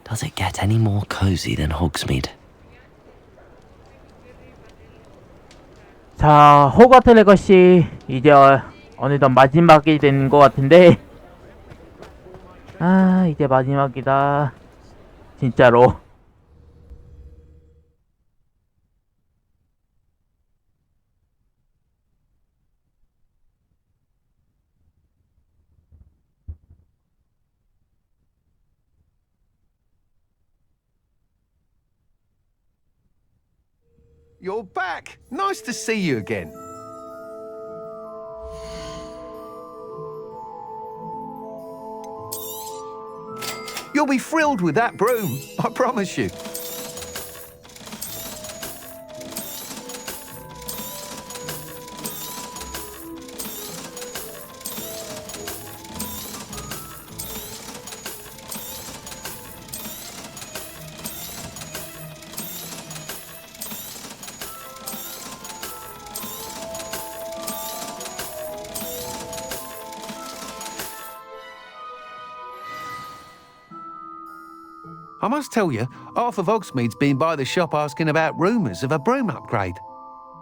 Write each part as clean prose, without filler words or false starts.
Does it get any more cozy than Hogsmeade? 자, 호그와트 레거시 이제 어느덧 마지막이 된 것 같은데, 아, 이제 마지막이다 진짜로. You're back. Nice to see you again. You'll be thrilled with that broom, I promise you. I must tell you, half of Hogsmeade's been by the shop asking about rumours of a broom upgrade.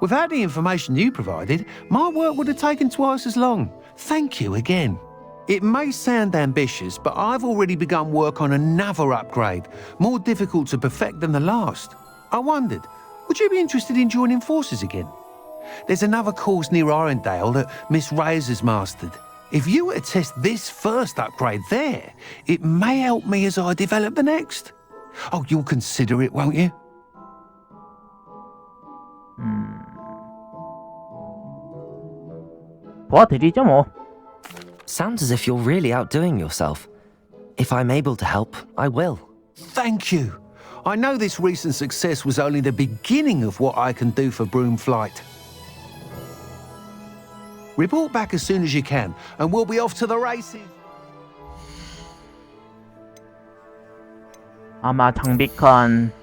Without the information you provided, my work would have taken twice as long. Thank you again. It may sound ambitious, but I've already begun work on another upgrade, more difficult to perfect than the last. I wondered, would you be interested in joining forces again? There's another course near Arendale that Miss Reyes has mastered. If you were to test this first upgrade there, it may help me as I develop the next. Oh, you'll consider it, won't you? 도와드리죠 뭐. Sounds as if you're really outdoing yourself. If I'm able to help, I will. Thank you. I know this recent success was only the beginning of what I can do for broom flight. Report back as soon as you can, and we'll be off to the races. 아마 장비칸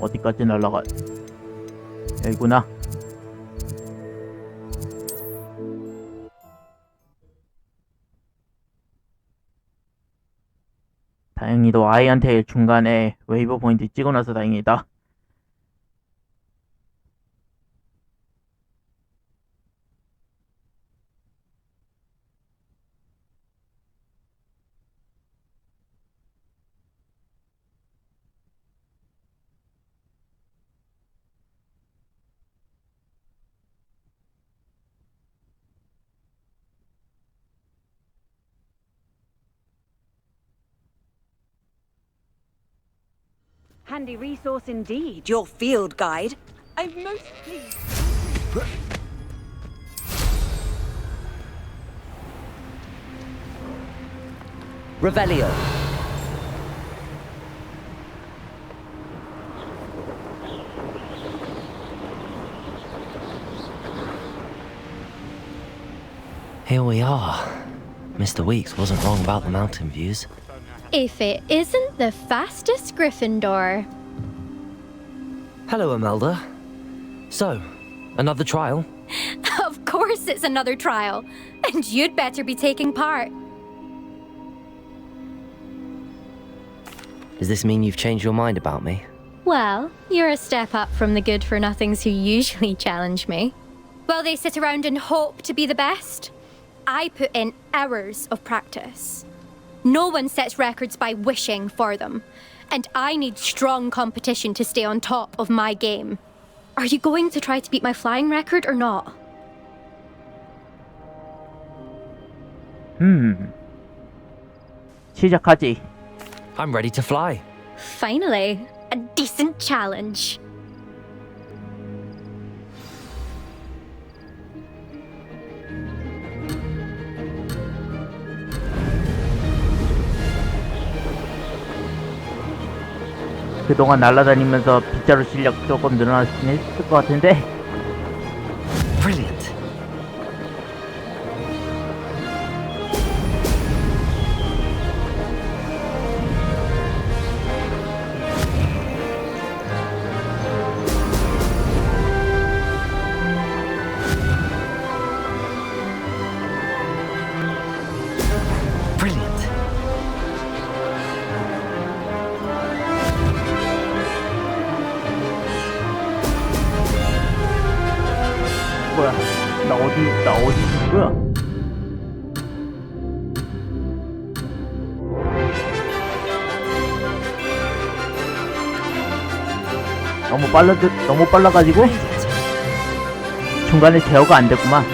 어디까지 날아가? 여기구나. 다행히도 아이한테 중간에 웨이브 포인트 찍어놔서 다행이다. Handy resource indeed, your field guide. I'm most pleased. Revelio. Here we are. Mr. Weeks wasn't wrong about the mountain views. If it isn't the fastest Gryffindor. Hello, Imelda. So, another trial? Of course it's another trial. And you'd better be taking part. Does this mean you've changed your mind about me? Well, you're a step up from the good-for-nothings who usually challenge me. While they sit around and hope to be the best, I put in hours of practice. No one sets records by wishing for them, and I need strong competition to stay on top of my game. Are you going to try to beat my flying record or not? 시작하지. I'm ready to fly. Finally, a decent challenge. 그동안 날아다니면서 빗자루 실력 조금 늘어났긴 했을 것 같은데. Brilliant. Brilliant. 뭐야? 나 어디 있는 거야? 너무 빨라가지고 중간에 제어가 안 됐구만.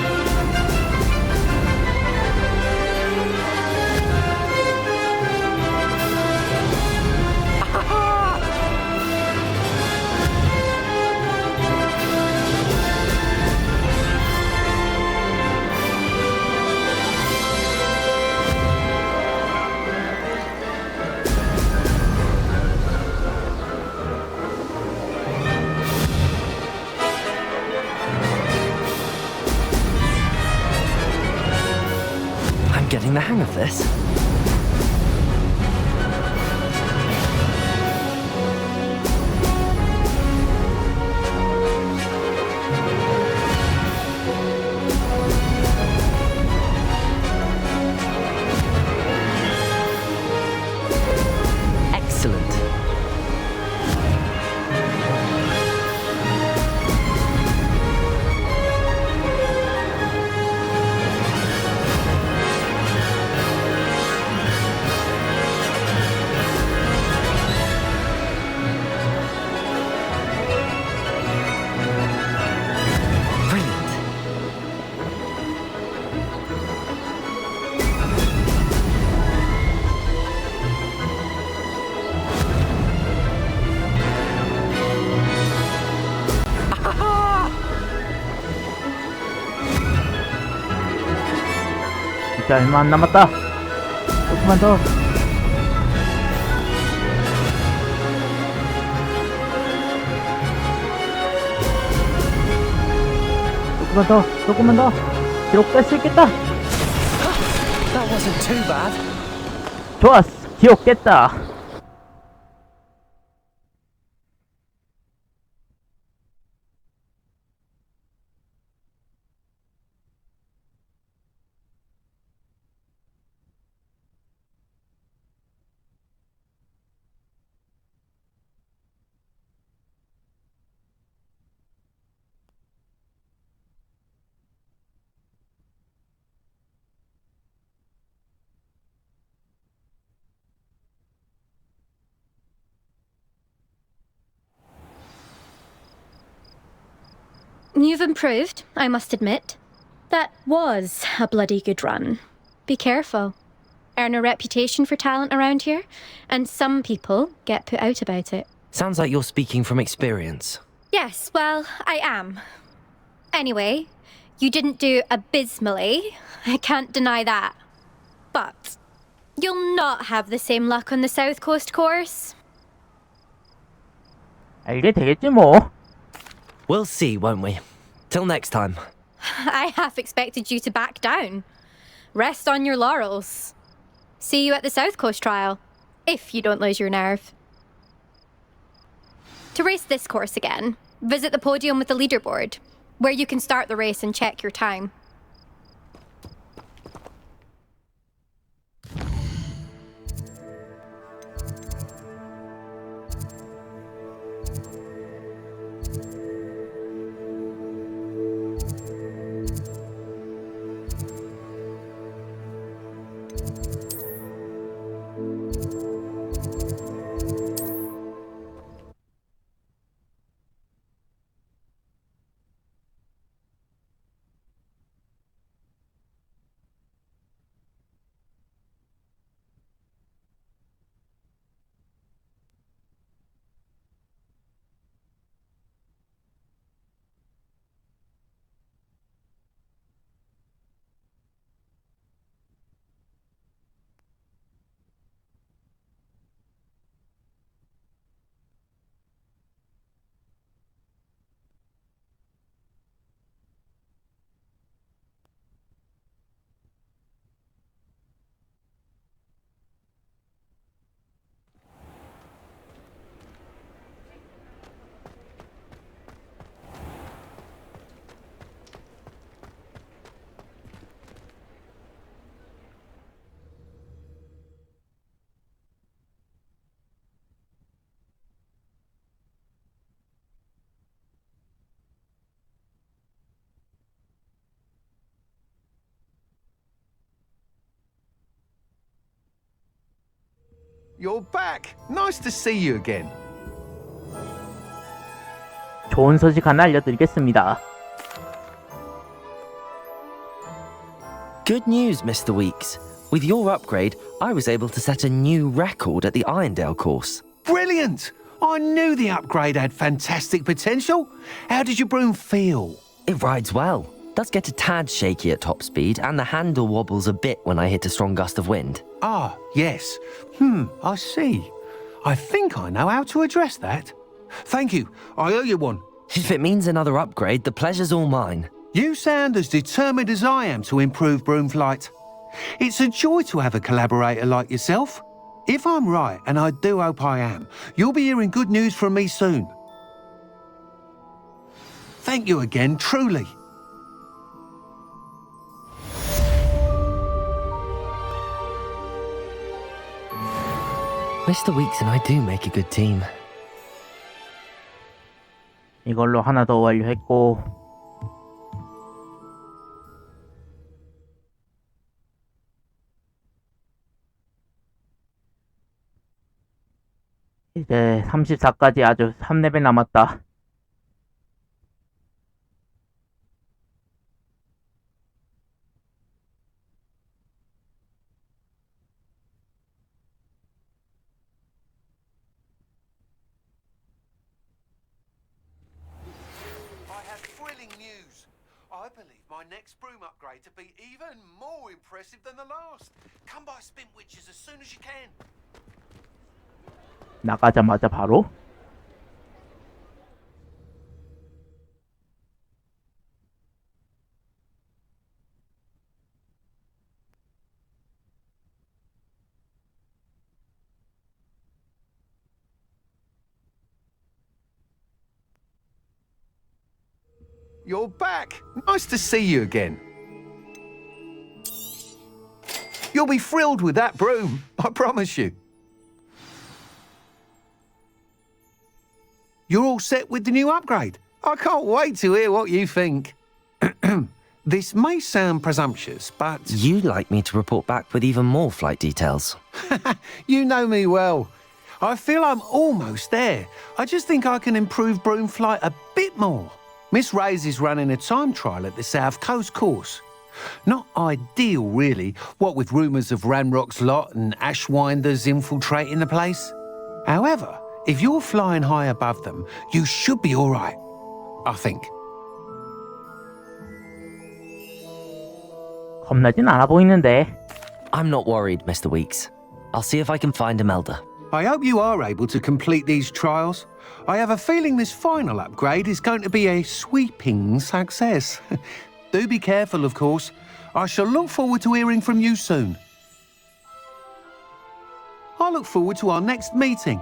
I'm getting the hang of this. Excellent. Brilliant. 진짜 얼마 안 남았다. 조금만 더. 조금만 더. 기록 뺄 수 있겠다. That wasn't too bad. 좋았어. 기록 깼다. You've improved, I must admit. That was a bloody good run. Be careful. Earn a reputation for talent around here, and some people get put out about it. Sounds like you're speaking from experience. Yes, well, I am. Anyway, you didn't do abysmally. I can't deny that. But you'll not have the same luck on the South Coast course. 알게 되겠지 뭐. We'll see, won't we? Till next time. I half expected you to back down. Rest on your laurels. See you at the South Coast trial, if you don't lose your nerve. To race this course again, visit the podium with the leaderboard, where you can start the race and check your time. You're back. Nice to see you again. 좋은 소식 하나 알려드리겠습니다. Good news, Mr. Weeks. With your upgrade, I was able to set a new record at the Irondale course. Brilliant! I knew the upgrade had fantastic potential. How did your broom feel? It rides well. Does get a tad shaky at top speed, and the handle wobbles a bit when I hit a strong gust of wind. Ah, yes. I see. I think I know how to address that. Thank you. I owe you one. If it means another upgrade, the pleasure's all mine. You sound as determined as I am to improve broom flight. It's a joy to have a collaborator like yourself. If I'm right, and I do hope I am, you'll be hearing good news from me soon. Thank you again, truly. Mr. Weeks and I do make a good team. 이걸로 하나 더 완료했고, 이제 34까지 아주 3레벨 남았다. I believe my next broom upgrade to be even more impressive than the last. Come by Spin Witches as soon as you can. 나가자마자 바로 You're back. Nice to see you again. You'll be thrilled with that broom, I promise you. You're all set with the new upgrade. I can't wait to hear what you think. This may sound presumptuous, but... You'd like me to report back with even more flight details. You know me well. I feel I'm almost there. I just think I can improve broom flight a bit more. Miss Ray's is running a time trial at the South Coast course. Not ideal, really, what with rumours of Ranrock's lot and Ashwinders infiltrating the place. However, if you're flying high above them, you should be all right, I think. 겁나진 않아 보이는데. I'm not worried, Mr. Weeks. I'll see if I can find Imelda. I hope you are able to complete these trials. I have a feeling this final upgrade is going to be a sweeping success. Do be careful, of course. I shall look forward to hearing from you soon. I look forward to our next meeting.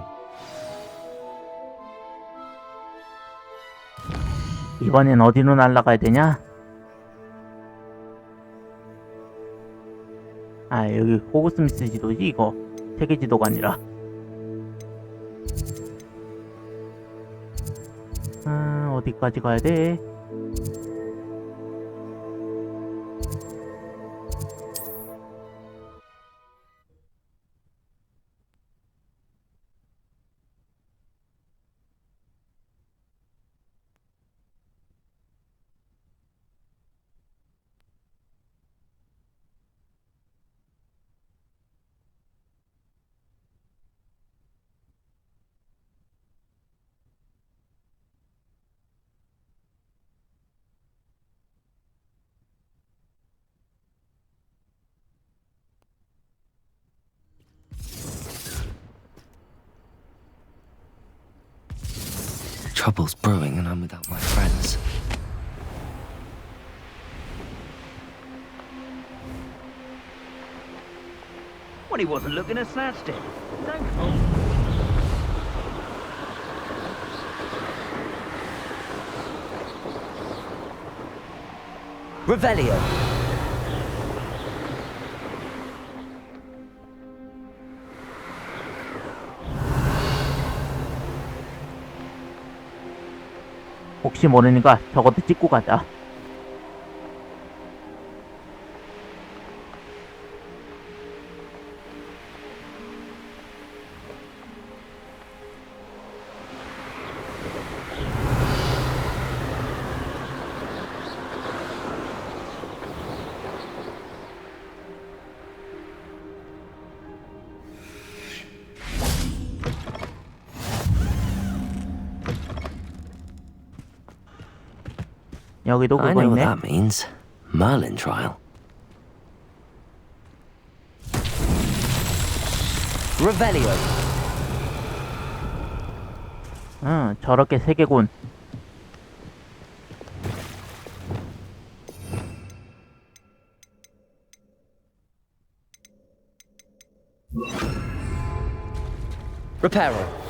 이번엔 어디로 날아가야 되냐? 아, 여기 호그스미스 지도지 이거. 세계 지도가 아니라. 어디까지 가야 돼? Trouble's brewing and I'm without my friends. Well, he wasn't looking at snatched it. Don't fool. Revelio. 혹시 모르니까 저것도 찍고 가자. 여기도 I 그거 know what 있네. that means. Merlin trial. Revelio. 응, 저렇게 세계군. Reparo.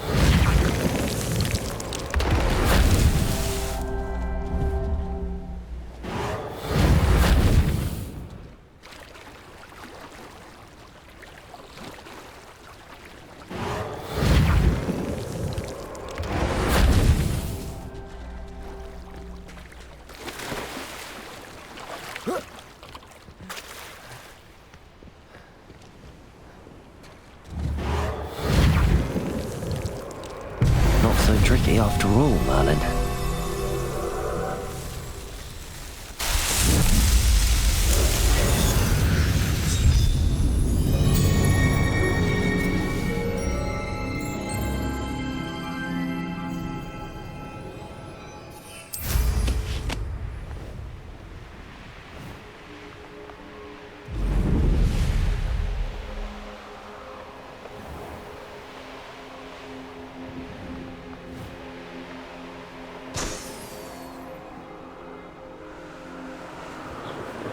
Not so tricky after all, Merlin.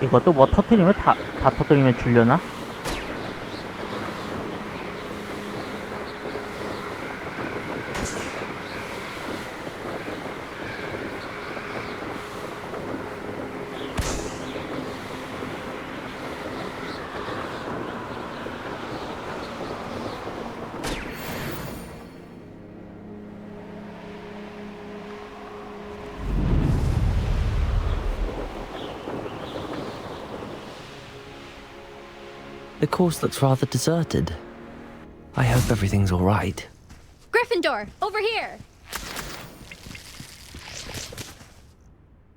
이것도 뭐 터뜨리면 다 터뜨리면 줄려나? The course looks rather deserted. I hope everything's all right. Gryffindor, over here!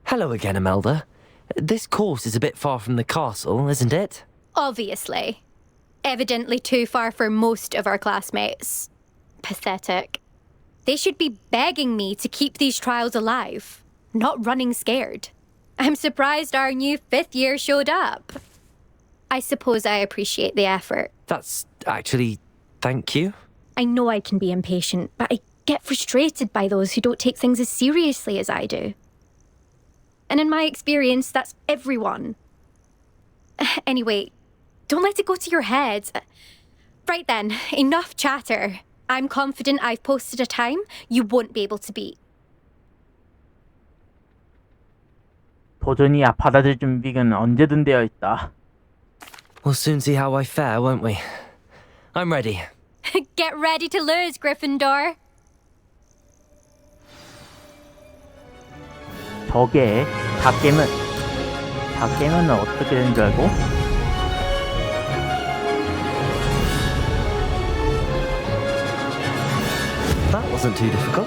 Hello again, Imelda. This course is a bit far from the castle, isn't it? Obviously. Evidently too far for most of our classmates. Pathetic. They should be begging me to keep these trials alive, not running scared. I'm surprised our new 5th year showed up. I suppose I appreciate the effort. That's actually... thank you. I know I can be impatient, but I get frustrated by those who don't take things as seriously as I do. And in my experience, that's everyone. Anyway, don't let it go to your head. Right then, enough chatter. I'm confident I've posted a time you won't be able to beat. 도전이 받아들일 준비는 언제든 되어 있다. We'll soon see how I fare, won't we? I'm ready. Get ready to lose, Gryffindor. 저게 다 깨면 어떻게 되는 줄 알고? That wasn't too difficult.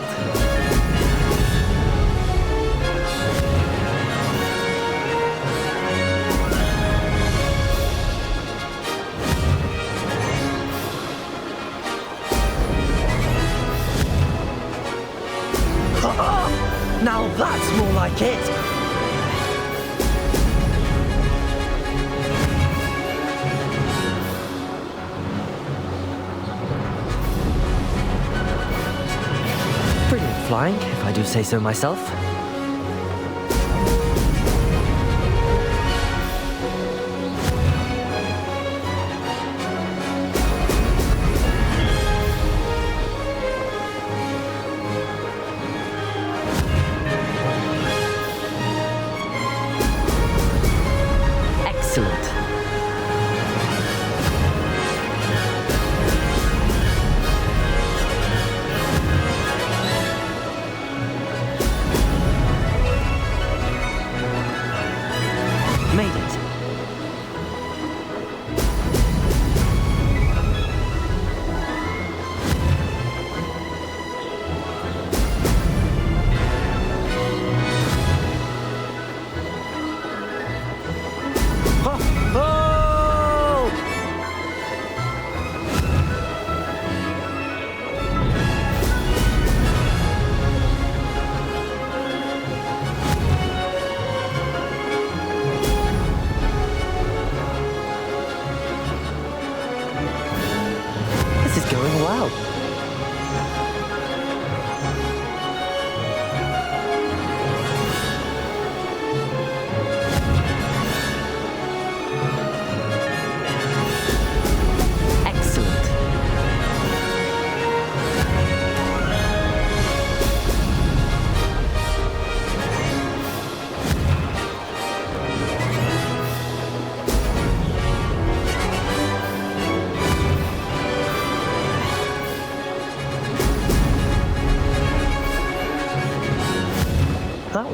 Now that's more like it! Brilliant flying, if I do say so myself. Excellent.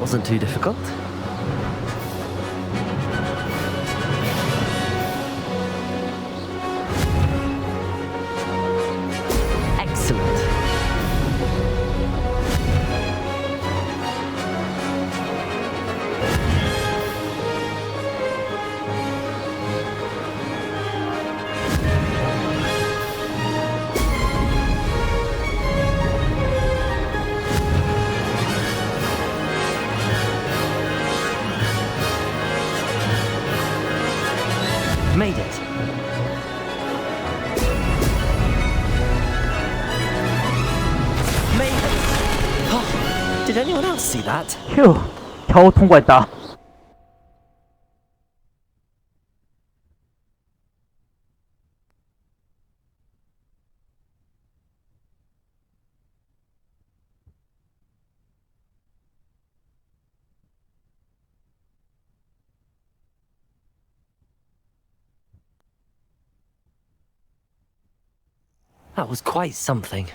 wasn't too difficult. Excellent. Made it. Made it. Oh, did anyone else see that? 휴, 겨우 통과했다. That was quite something.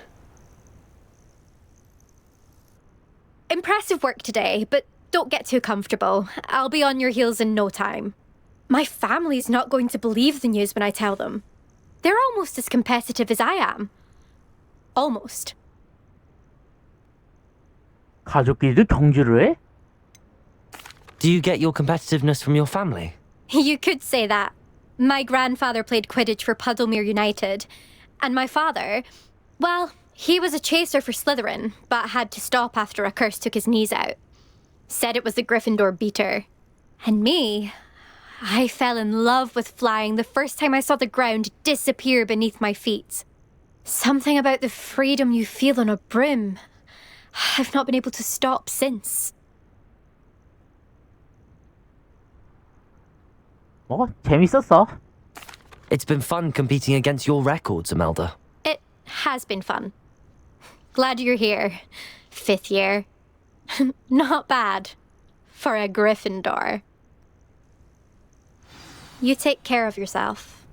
Impressive work today, but don't get too comfortable. I'll be on your heels in no time. My family's not going to believe the news when I tell them. They're almost as competitive as I am. Almost. 가족끼리도 경주를 해? Do you get your competitiveness from your family? You could say that. My grandfather played Quidditch for Puddlemere United, and my father, well, he was a chaser for Slytherin, but had to stop after a curse took his knees out. Said it was the Gryffindor beater. And me, I fell in love with flying the first time I saw the ground disappear beneath my feet. Something about the freedom you feel on a broom. I've not been able to stop since. 재밌었어. It's been fun competing against your records, Imelda. It has been fun. Glad you're here. 5th year. Not bad. For a Gryffindor. You take care of yourself.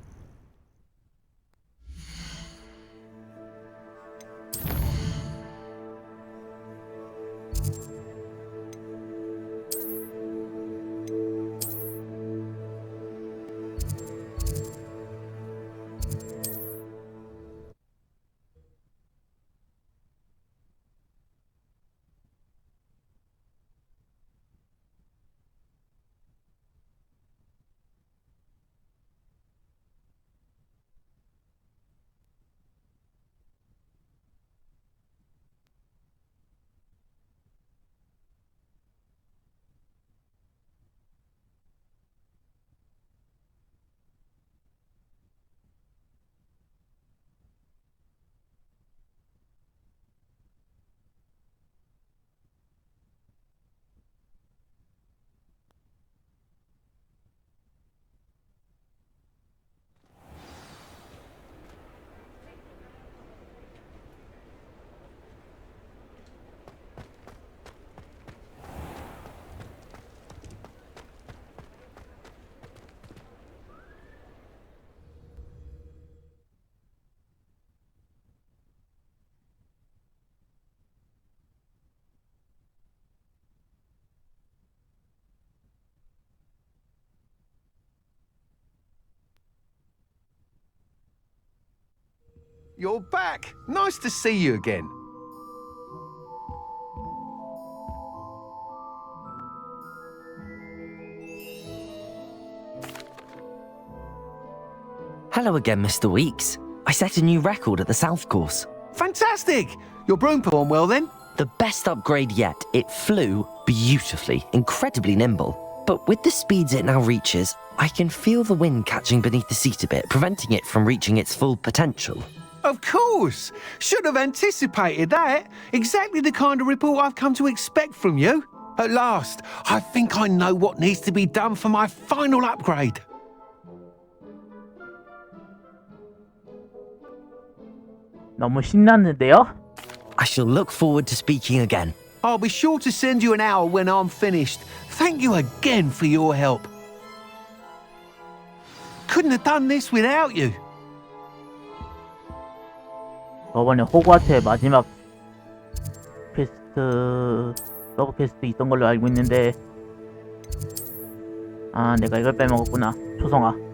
You're back. Nice to see you again. Hello again, Mr. Weeks. I set a new record at the South Course. Fantastic! Your broom performed well then? The best upgrade yet. It flew beautifully, incredibly nimble. But with the speeds it now reaches, I can feel the wind catching beneath the seat a bit, preventing it from reaching its full potential. Of course! Should have anticipated that. Exactly the kind of report I've come to expect from you. At last, I think I know what needs to be done for my final upgrade. 너무 신났는데요? I shall look forward to speaking again. I'll be sure to send you an hour when I'm finished. Thank you again for your help. Couldn't have done this without you. 저번에 호그와트의 마지막 퀘스트 서브 퀘스트 있던 걸로 알고 있는데. 아, 내가 이걸 빼먹었구나. 초성화.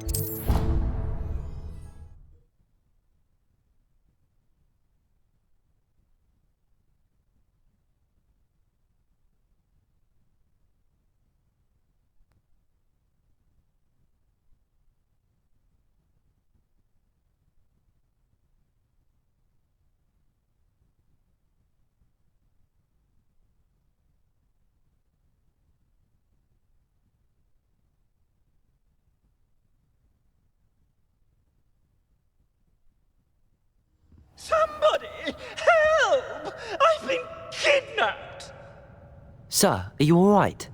Somebody! Help! I've been kidnapped! Sir, are you alright?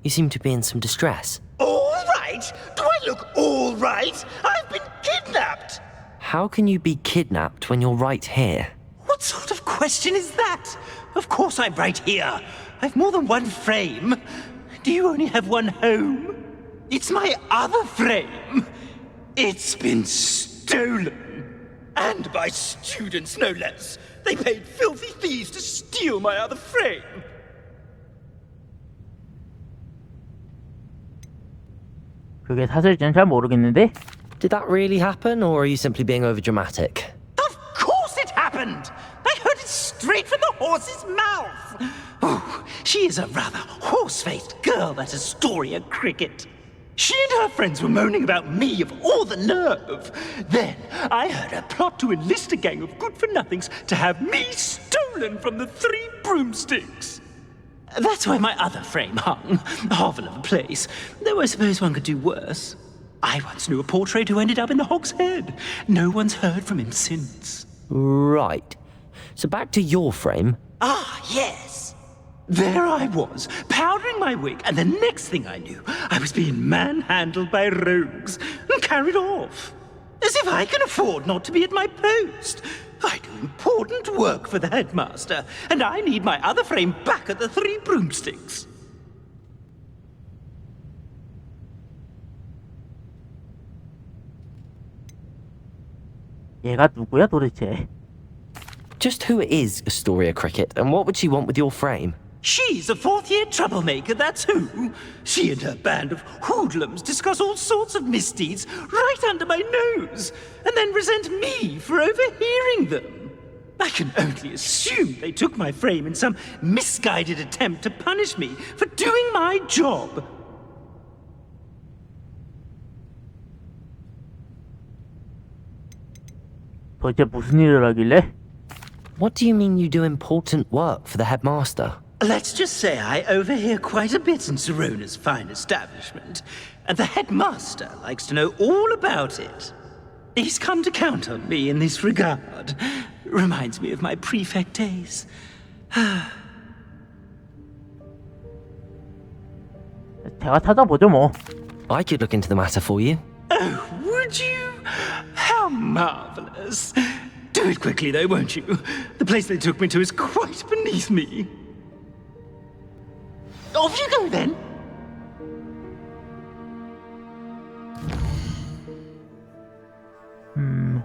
You seem to be in some distress. All right? Do I look all right? I've been kidnapped! How can you be kidnapped when you're right here? What sort of question is that? Of course I'm right here. I've more than one frame. Do you only have one home? It's my other frame. It's been stolen. And by students, no less. They paid filthy thieves to steal my other frame. 그게 사실인지는 잘 모르겠는데. Did that really happen, or are you simply being overdramatic? Of course it happened! I heard it straight from the horse's mouth! Oh, she is a rather horse-faced girl, that Astoria Cricket. She and her friends were moaning about me of all the nerve. Then I heard her plot to enlist a gang of good-for-nothings to have me stolen from the Three Broomsticks. That's where my other frame hung. A hovel of a place. Though I suppose one could do worse. I once knew a portrait who ended up in the Hog's Head. No one's heard from him since. Right. So back to your frame. Ah, yes. There I was, powdering my wig, and the next thing I knew, I was being manhandled by rogues and carried off. As if I can afford not to be at my post. I do important work for the headmaster, and I need my other frame back at the Three Broomsticks. 얘가 누구야 도대체? Just who is Astoria Cricket, and what would she want with your frame? She's a fourth-year troublemaker, that's who. She and her band of hoodlums discuss all sorts of misdeeds right under my nose, and then resent me for overhearing them. I can only assume they took my frame in some misguided attempt to punish me for doing my job. 도대체 무슨 일을 하길래? What do you mean you do important work for the headmaster? Let's just say I overhear quite a bit in Serona's fine establishment, and the headmaster likes to know all about it. He's come to count on me in this regard. Reminds me of my prefect days. 제가 찾아보죠 뭐. I could look into the matter for you. Oh, would you? How marvelous. Do it quickly though, won't you? The place they took me to is quite beneath me. Off you go then.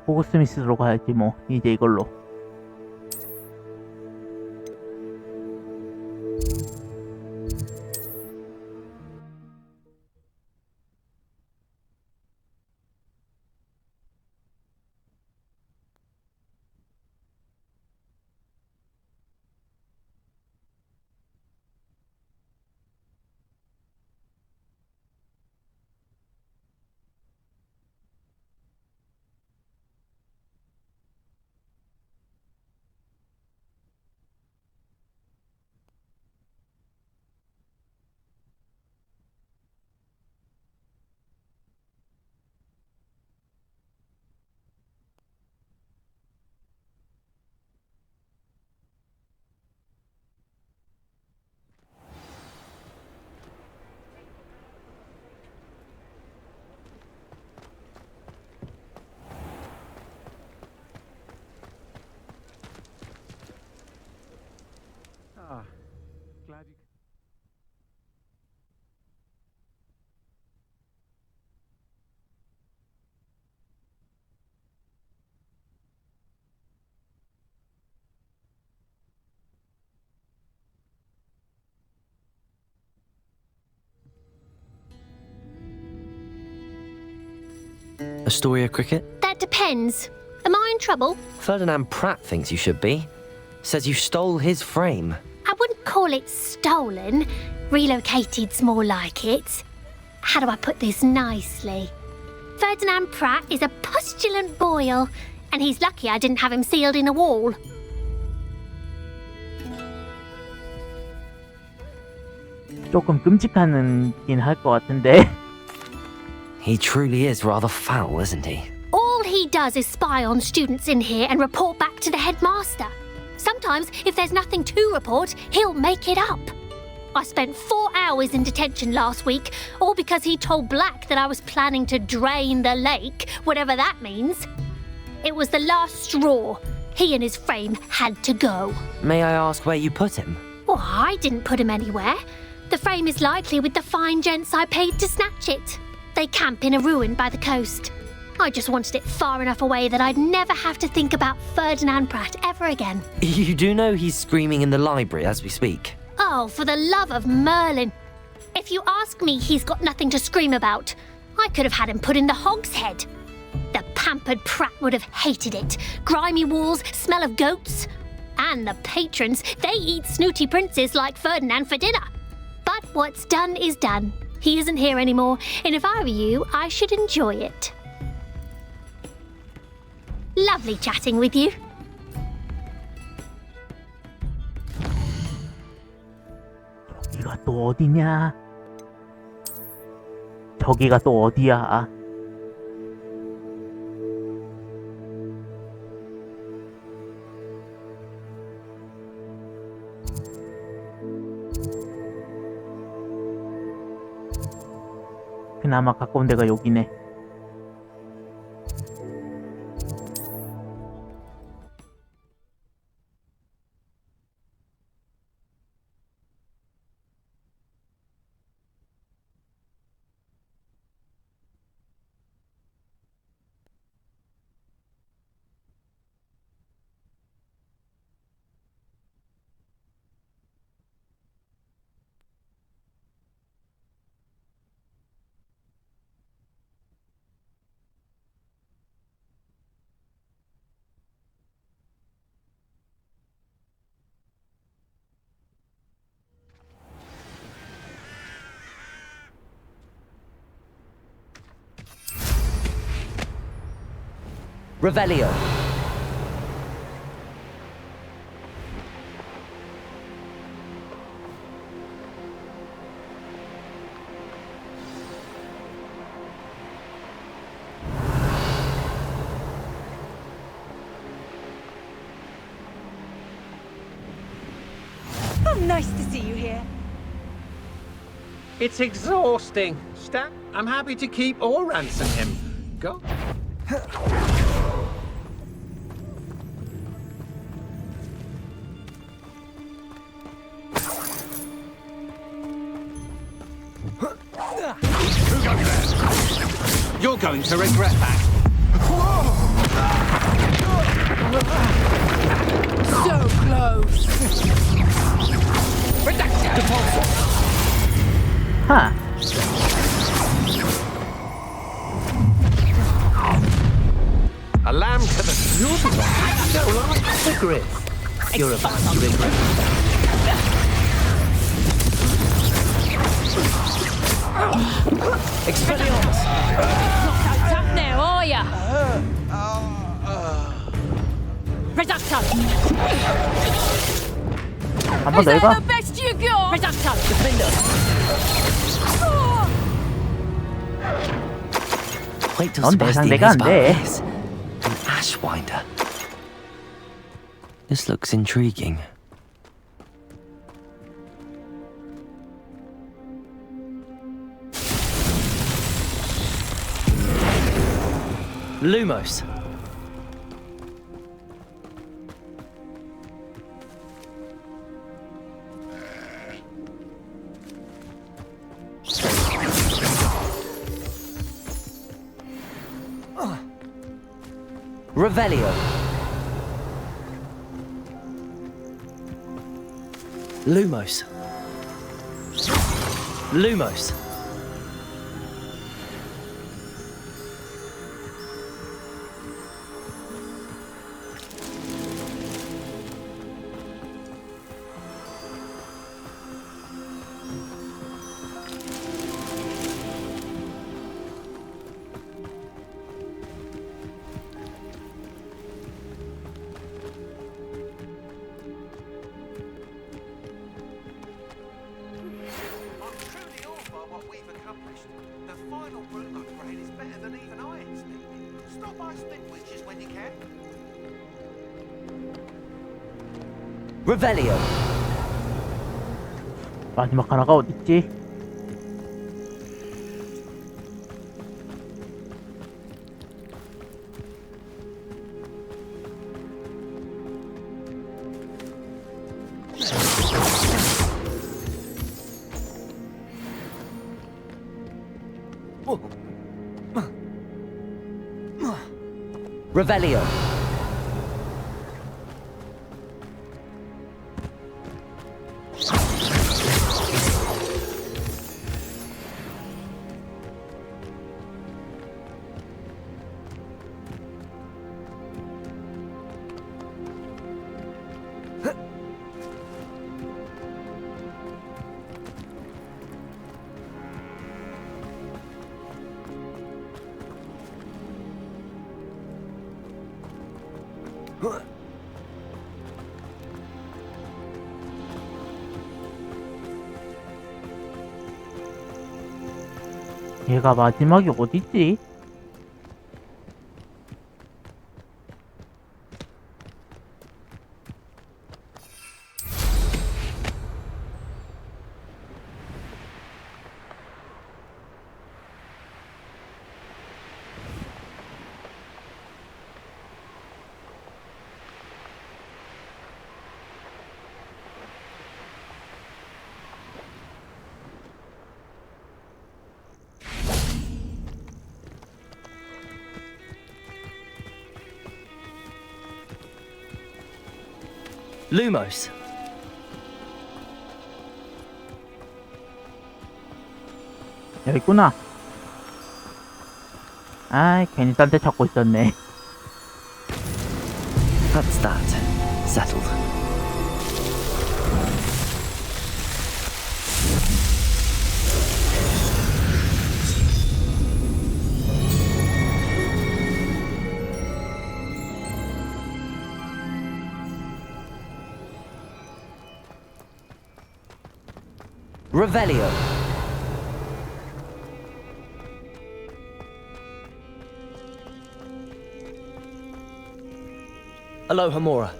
호그 스미스로 가야지 뭐. 이제 이걸로. Astoria cricket? That depends. Am I in trouble? Ferdinand Pratt thinks you should be. Says you stole his frame. I wouldn't call it stolen. Relocated's more like it. How do I put this nicely? Ferdinand Pratt is a postulant boil, and he's lucky I didn't have him sealed in a wall. 조금 끔찍하긴 할 것 같은데. He truly is rather foul, isn't he? All he does is spy on students in here and report back to the headmaster. Sometimes, if there's nothing to report, he'll make it up. I spent 4 hours in detention last week, all because he told Black that I was planning to drain the lake, whatever that means. It was the last straw. He and his frame had to go. May I ask where you put him? Well, I didn't put him anywhere. The frame is likely with the fine gents I paid to snatch it. They camp in a ruin by the coast. I just wanted it far enough away that I'd never have to think about Ferdinand Pratt ever again. You do know he's screaming in the library as we speak. Oh, for the love of Merlin. If you ask me, he's got nothing to scream about. I could have had him put in the hogshead. The pampered Pratt would have hated it. Grimy walls, smell of goats. And the patrons, they eat snooty princes like Ferdinand for dinner. But what's done is done. He isn't here anymore, and if I were you, I should enjoy it. Lovely chatting with you. 저기가 또 어디냐? 저기가 또 어디야? 그나마 가까운 데가 여기네. Revelio. Oh, nice to see you here. It's exhausting. Stat, I'm happy to keep or ransom him. Go. You're going to regret that. So close. 하! A lamb to the slaughter. So like the griff. You're about to regret Expelliarmus! Not out up now, are ya? Reducto. 한 번 더 해봐. the best you got? Reducto. Defender! Wait till 넌 내 Sebastian 상대가 hears 안 about 돼. this. An Ashwinder. This looks intriguing. Lumos. Revelio. Lumos. Lumos. Revelio. 마지막 하나가 어딨지? Revelio. 얘가 마지막이 어딨지? Lumos. 여기 있구나. 아이, 괜히 딴 데 찾고 있었네. That's that. Settled. Revelio. Aloha Mora.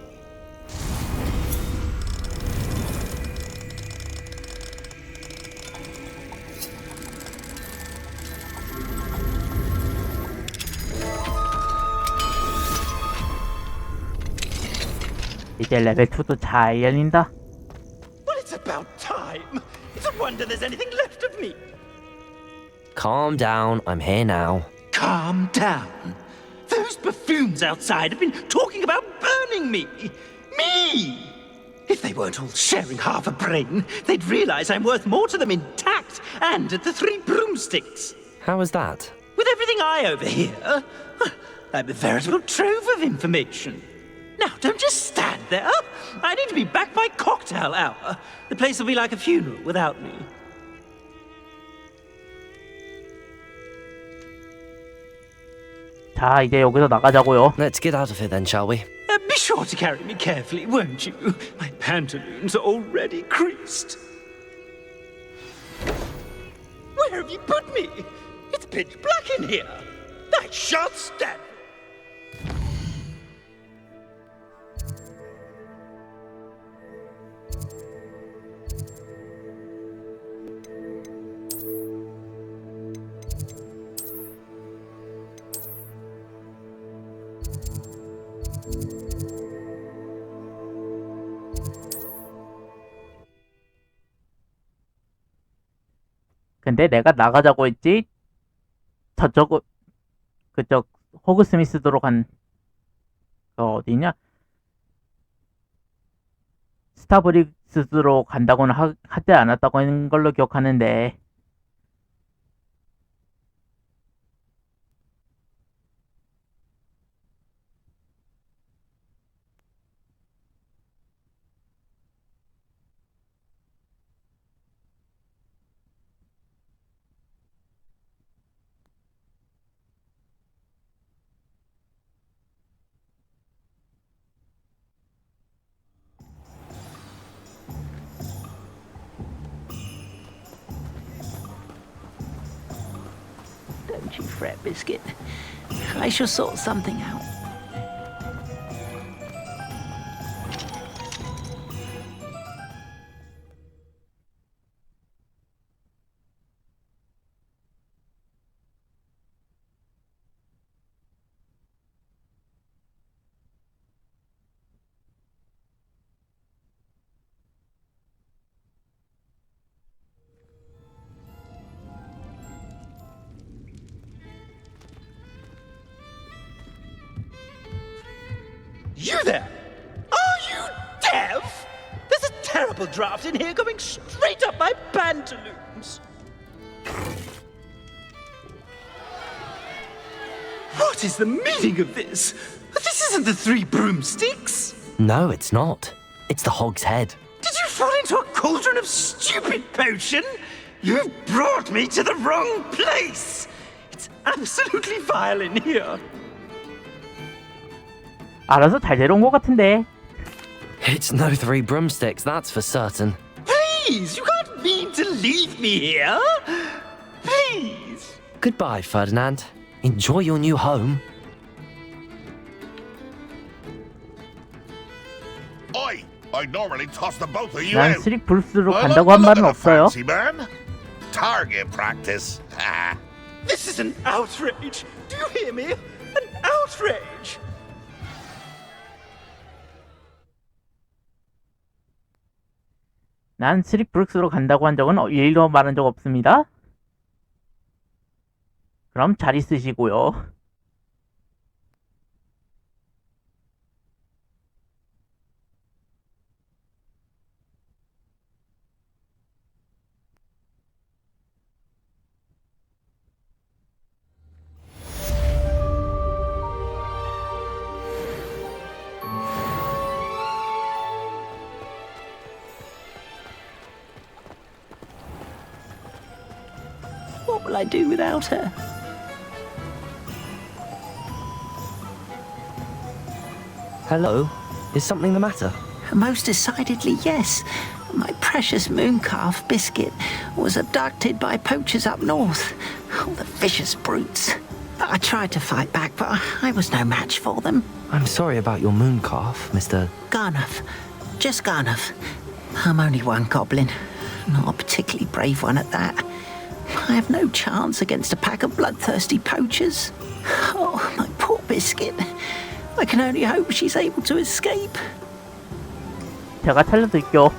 이제 레벨 2도 잘 열린다. Well, it's about time. It's a wonder there's anything left of me. Calm down, I'm here now. Calm down. Those buffoons outside have been talking about burning me. Me! If they weren't all sharing half a brain, they'd realize I'm worth more to them intact and at the Three Broomsticks. How was that? With everything I overhear, I'm a veritable trove of information. Now, don't just stand there. I need to be back by cocktail hour. The place will be like a funeral without me. 자, 이제 여기서 나가자고요. Let's get out of here then, shall we? Be sure to carry me carefully, won't you? My pantaloons are already creased. Where have you put me? It's pitch black in here. I shan't stand. 근데 내가 나가자고 했지. 그쪽 호그 스미스도로 간 어디냐? 스타브릭스로 간다고는 하지 않았다고 하는 걸로 기억하는데. Don't you fret, Biscuit. I shall sort something out. You there! Are you deaf? There's a terrible draft in here going straight up my pantaloons. What is the meaning of this? This isn't the Three Broomsticks. No, it's not. It's the Hog's Head. Did you fall into a cauldron of stupid potion? You've brought me to the wrong place. It's absolutely vile in here. 알아서 잘 데려온 것 같은데. It's no Three Broomsticks, that's for certain. Please, you can't mean to leave me here. Please. Goodbye, Ferdinand. Enjoy your new home. I normally toss the both of you 난 out. 스릭 브루스로 Well, 간다고 I'm 한 말은 not a 없어요. fancy man. Target practice. This is an outrage. Do you hear me? An outrage. 난 스릭 브룩스로 간다고 한 적은 일도 말한 적 없습니다. 그럼 잘 있으시고요. What will I do without her? Hello? Is something the matter? Most decidedly, yes. My precious mooncalf, Biscuit, was abducted by poachers up north. Oh, the vicious brutes. I tried to fight back, but I was no match for them. I'm sorry about your mooncalf, Mr. Garnuff. Just Garnuff. I'm only one goblin. Not a particularly brave one at that. I have no chance against a pack of bloodthirsty poachers. Oh, my poor Biscuit. I can only hope she's able to escape. 제가 살려드릴게요.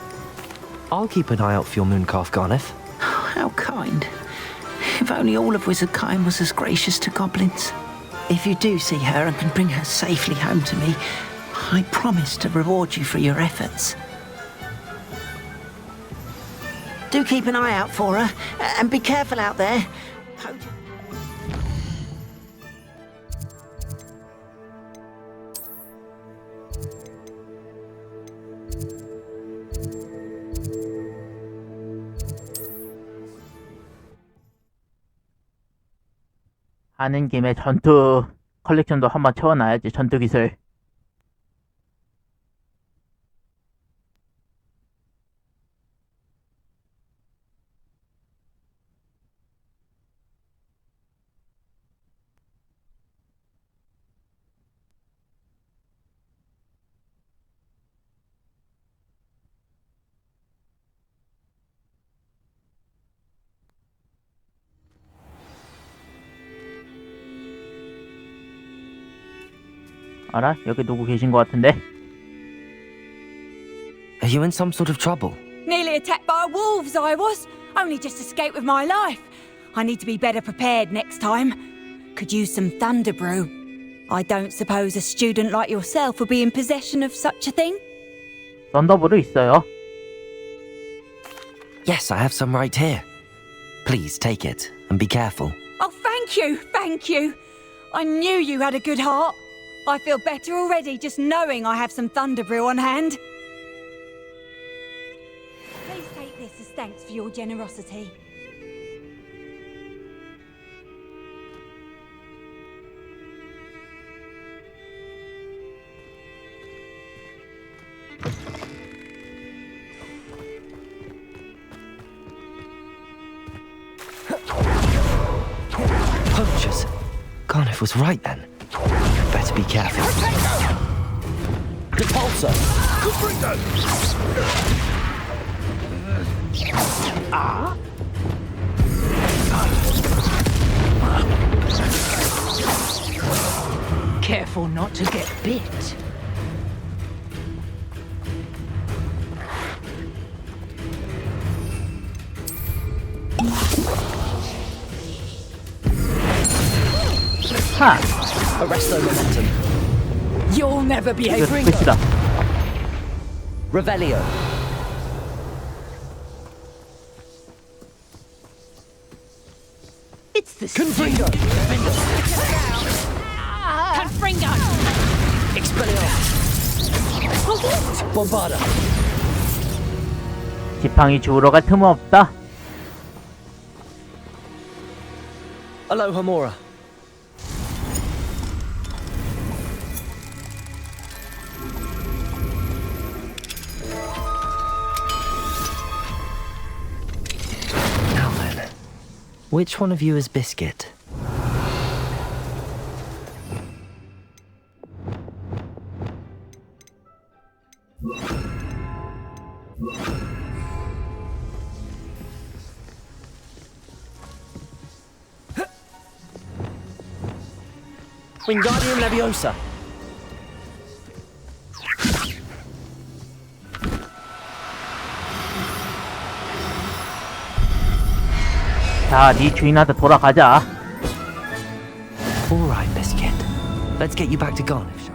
I'll keep an eye out for your mooncalf, Garniff. Oh, how kind. If only all of Wizardkind was as gracious to goblins. If you do see her and can bring her safely home to me, I promise to reward you for your efforts. Do keep an eye out for her, and be careful out there. 하는 김에 전투 컬렉션도 한번 채워놔야지. 전투 기술. 알아? 여기 누구 계신 것 같은데? Are you in some sort of trouble? Nearly attacked by wolves, I was. Only just escaped with my life. I need to be better prepared next time. Could use some thunder brew. I don't suppose a student like yourself would be in possession of such a thing? 썬더블이 있어요. Yes, I have some right here. Please take it and be careful. Oh, thank you, thank you. I knew you had a good heart. I feel better already just knowing I have some thunder brew on hand. Please take this as thanks for your generosity. Poachers. Garniff was right then. Better be careful. Repulsor. Careful not to get bit. 하! Arresto momentum. You'll never be 이거 able. 끝이다. Revelio. It's the Confringo. Confringo. Expelliarmus. Bombarda. 지팡이 주우러 갈 틈은 없다. Alohomora. Now then, which one of you is Biscuit? Wingardium Leviosa. 자, 네 주인한테 돌아가자. All right, Biscuit. Let's get you back to Garnish.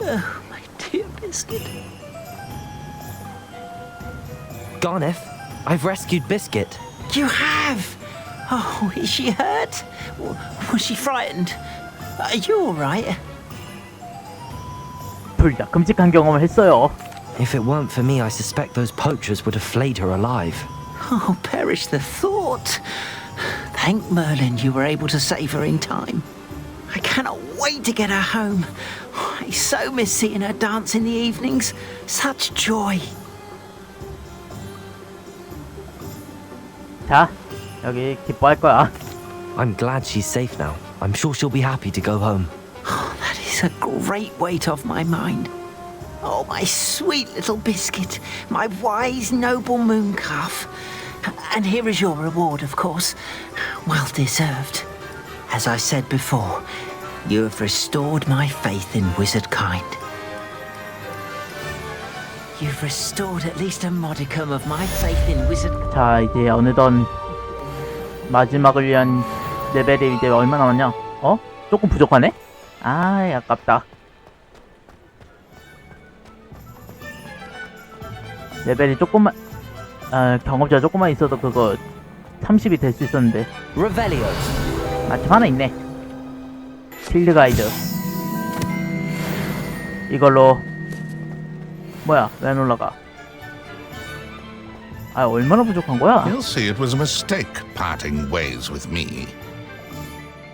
Oh, my dear Biscuit. Garneth, I've rescued Biscuit. You have? Oh, is she hurt? Was she frightened? Are you all right? 둘 다 끔찍한 경험을 했어요. If it weren't for me, I suspect those poachers would have flayed her alive. Oh, perish the thought. Thank Merlin you were able to save her in time. I cannot wait to get her home. I so miss seeing her dance in the evenings. Such joy. 자, 여기 기뻐할 거야. I'm glad she's safe now. I'm sure she'll be happy to go home. Oh, that is a great weight off my mind. Oh, my sweet little Biscuit, my wise, noble moon calf. And here is your reward, of course. Well deserved. As I said before, you have restored my faith in wizard kind. You've restored at least a modicum of my faith in wizard. 자, 이제 어느덧 마지막을 위한 레벨이 이제 얼마 남았냐? 어? 조금 부족하네? 아, 아깝다. 레벨이 조금만, 경험치가 조금만 있어도 그거 30이 될 수 있었는데. Revelio. 마침 하나 있네. 필드 가이드. 이걸로 뭐야? 왜 안 올라가? 아, 얼마나 부족한 거야? You'll see it was a mistake parting ways with me.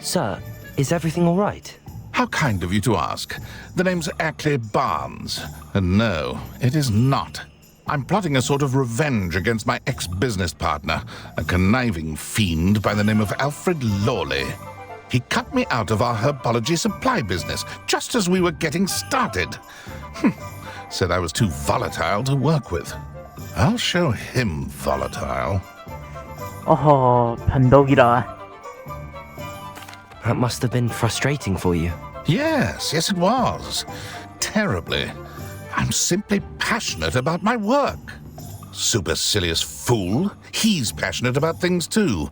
Sir, is everything all right? How kind of you to ask. The name's Ackley Barnes. And no, it is not. I'm plotting a sort of revenge against my ex-business partner, a conniving fiend by the name of Alfred Lawley. He cut me out of our herbology supply business just as we were getting started. Said I was too volatile to work with. I'll show him volatile. 어허, 변덕이라. That must have been frustrating for you. Yes, it was. Terribly. I'm simply passionate about my work. Supercilious fool. He's passionate about things too,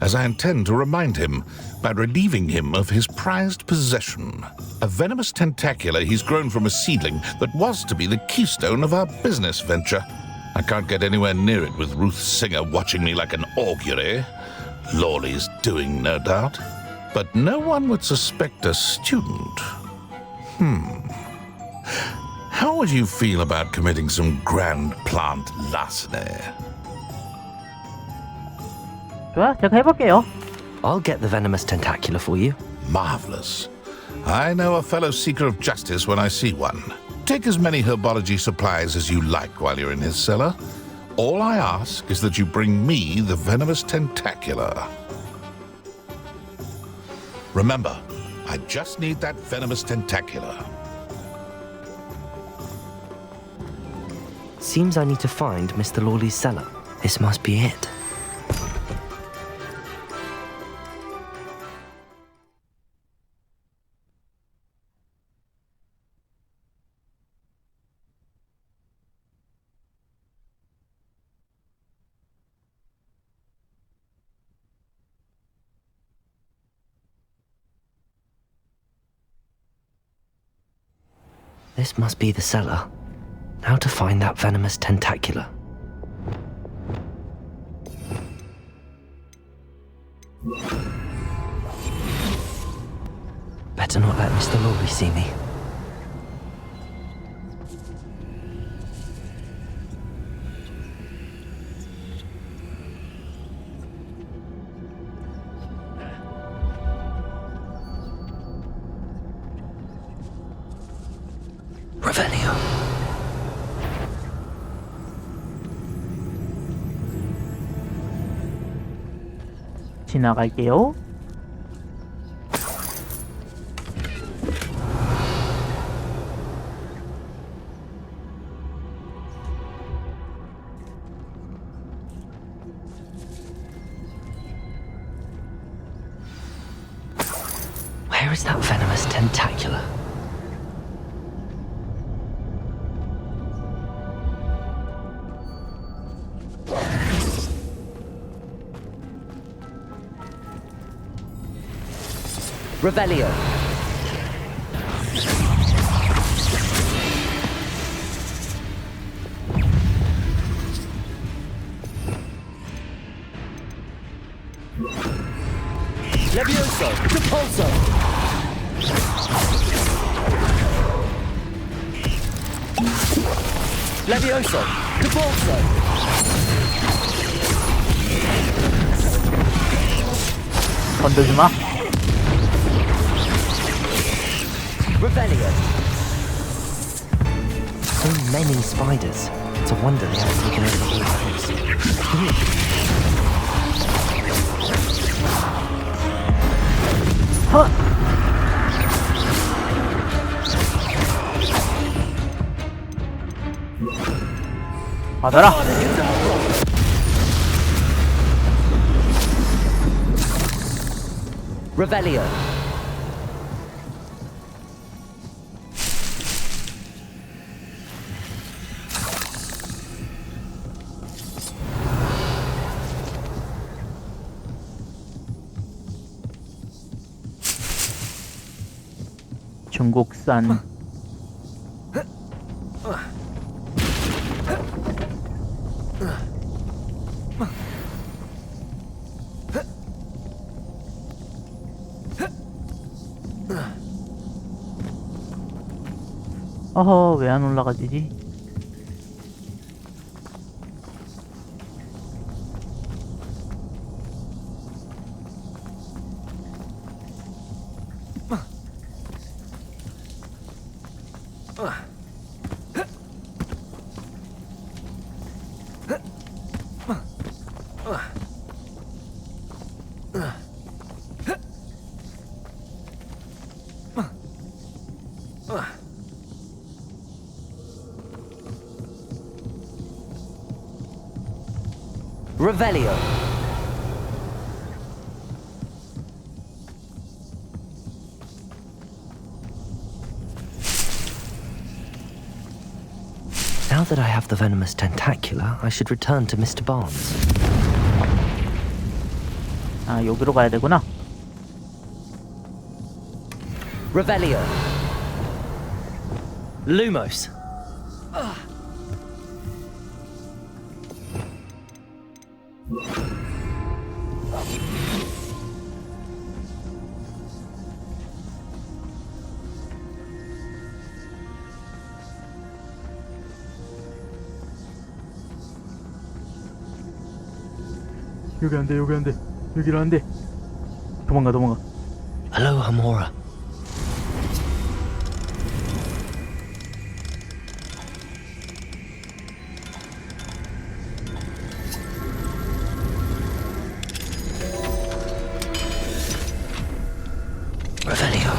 as I intend to remind him by relieving him of his prized possession. A venomous tentacula he's grown from a seedling that was to be the keystone of our business venture. I can't get anywhere near it with Ruth Singer watching me like an augury. Lawley's doing, no doubt. but no one would suspect a student. How would you feel about committing some grand plant larceny? 좋아, 제가 해볼게요. I'll get the venomous tentacula for you. Marvelous. I know a fellow seeker of justice when I see one. Take as many herbology supplies as you like while you're in his cellar. All I ask is that you bring me the venomous tentacula. Remember, I just need that venomous tentacula. Seems I need to find Mr. Lawley's cellar. This must be it. This must be the cellar. Now to find that venomous tentacula. Better not let Mr. Lawley see me. Revelio. 지나갈게요. Where is that venomous tentacula? Revelio. Levioso. Repulso. Levioso. Repulso. 건들지 마. Revelio. So many spiders. It's a wonder they haven't taken over the whole house. 헛! 받아라. Revelio. 중국산. 어허, 왜 안 올라가지지? Revelio. Now that I have the venomous tentacula, I should return to Mr. Barnes. 아, 여기로 가야 되구나. Revelio. Lumos. 여기 안 돼, 여기 안 돼. 여기로 안 돼. 도망가, 도망가. Hello, Hamora. Revelio.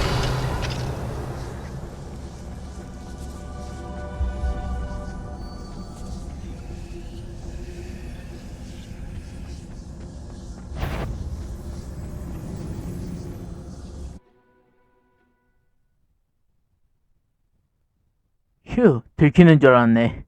휴, 들키는 줄 알았네.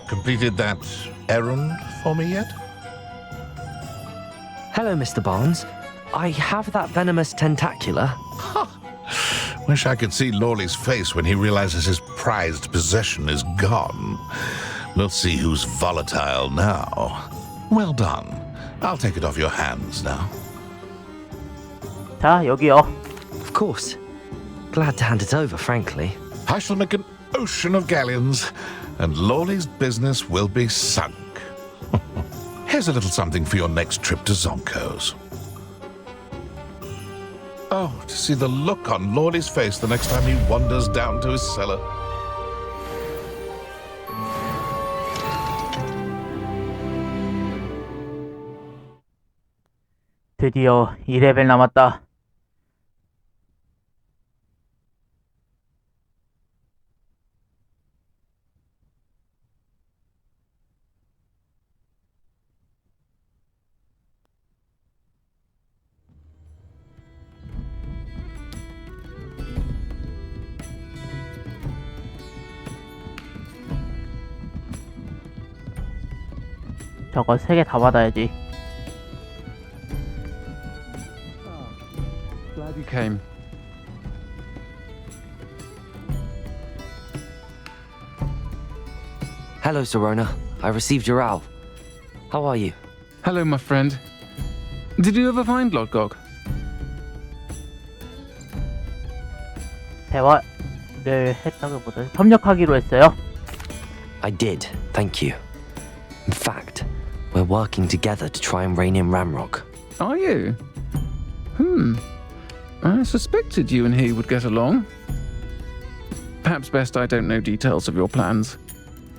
Completed that errand for me yet? Hello, Mr. Barnes. I have that venomous tentacula. Wish I could see Lawley's face when he realizes his prized possession is gone. We'll see who's volatile now. Well done. I'll take it off your hands now. 자, 여기요. Of course. Glad to hand it over, frankly. I shall make an ocean of galleons, and Lawley's business will be sunk. Here's a little something for your next trip to Zonko's. Oh, to see the look on Lawley's face the next time he wanders down to his cellar. 드디어 2레벨 남았다. 저거 3개 다 받아야지. Glad you came. Hello, Serona. I received your owl. How are you? Hello, my friend. Did you ever find Lodgok? 대화를 했다기보다 협력하기로 했어요. I did, thank you. In fact, we're working together to try and rein in Ramrock. Are you? I suspected you and he would get along. Perhaps best I don't know details of your plans.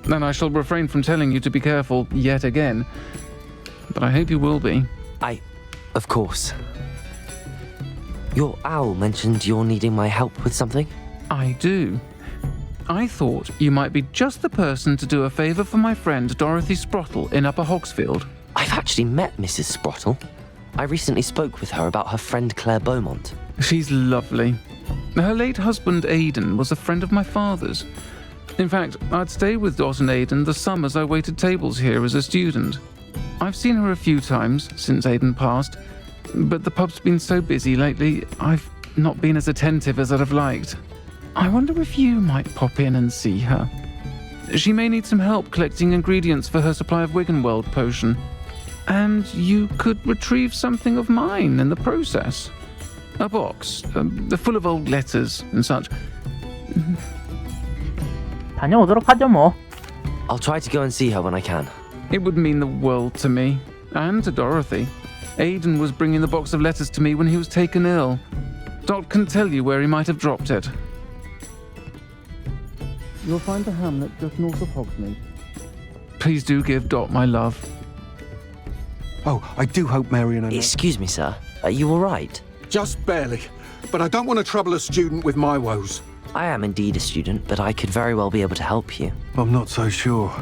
Then I shall refrain from telling you to be careful yet again. But I hope you will be. Of course. Your owl mentioned you're needing my help with something? I do. I thought you might be just the person to do a favour for my friend Dorothy Sprottle in Upper Hogsfield. I've actually met Mrs. Sprottle. I recently spoke with her about her friend Claire Beaumont. She's lovely. Her late husband Aidan was a friend of my father's. In fact, I'd stay with Dot and Aidan the summers I waited tables here as a student. I've seen her a few times since Aidan passed, but the pub's been so busy lately, I've not been as attentive as I'd have liked. I wonder if you might pop in and see her. She may need some help collecting ingredients for her supply of Wiggenweld potion. And you could retrieve something of mine in the process. A box, full of old letters and such. 다녀오도록 하죠 뭐. I'll try to go and see her when I can. It would mean the world to me, and to Dorothy. Aidan was bringing the box of letters to me when he was taken ill. Dot can tell you where he might have dropped it. You'll find the hamlet just north of Hogsmeade. Please do give Dot my love. Oh, I do hope Marion and... Excuse me, sir. Are you all right? Just barely. But I don't want to trouble a student with my woes. I am indeed a student, but I could very well be able to help you. I'm not so sure.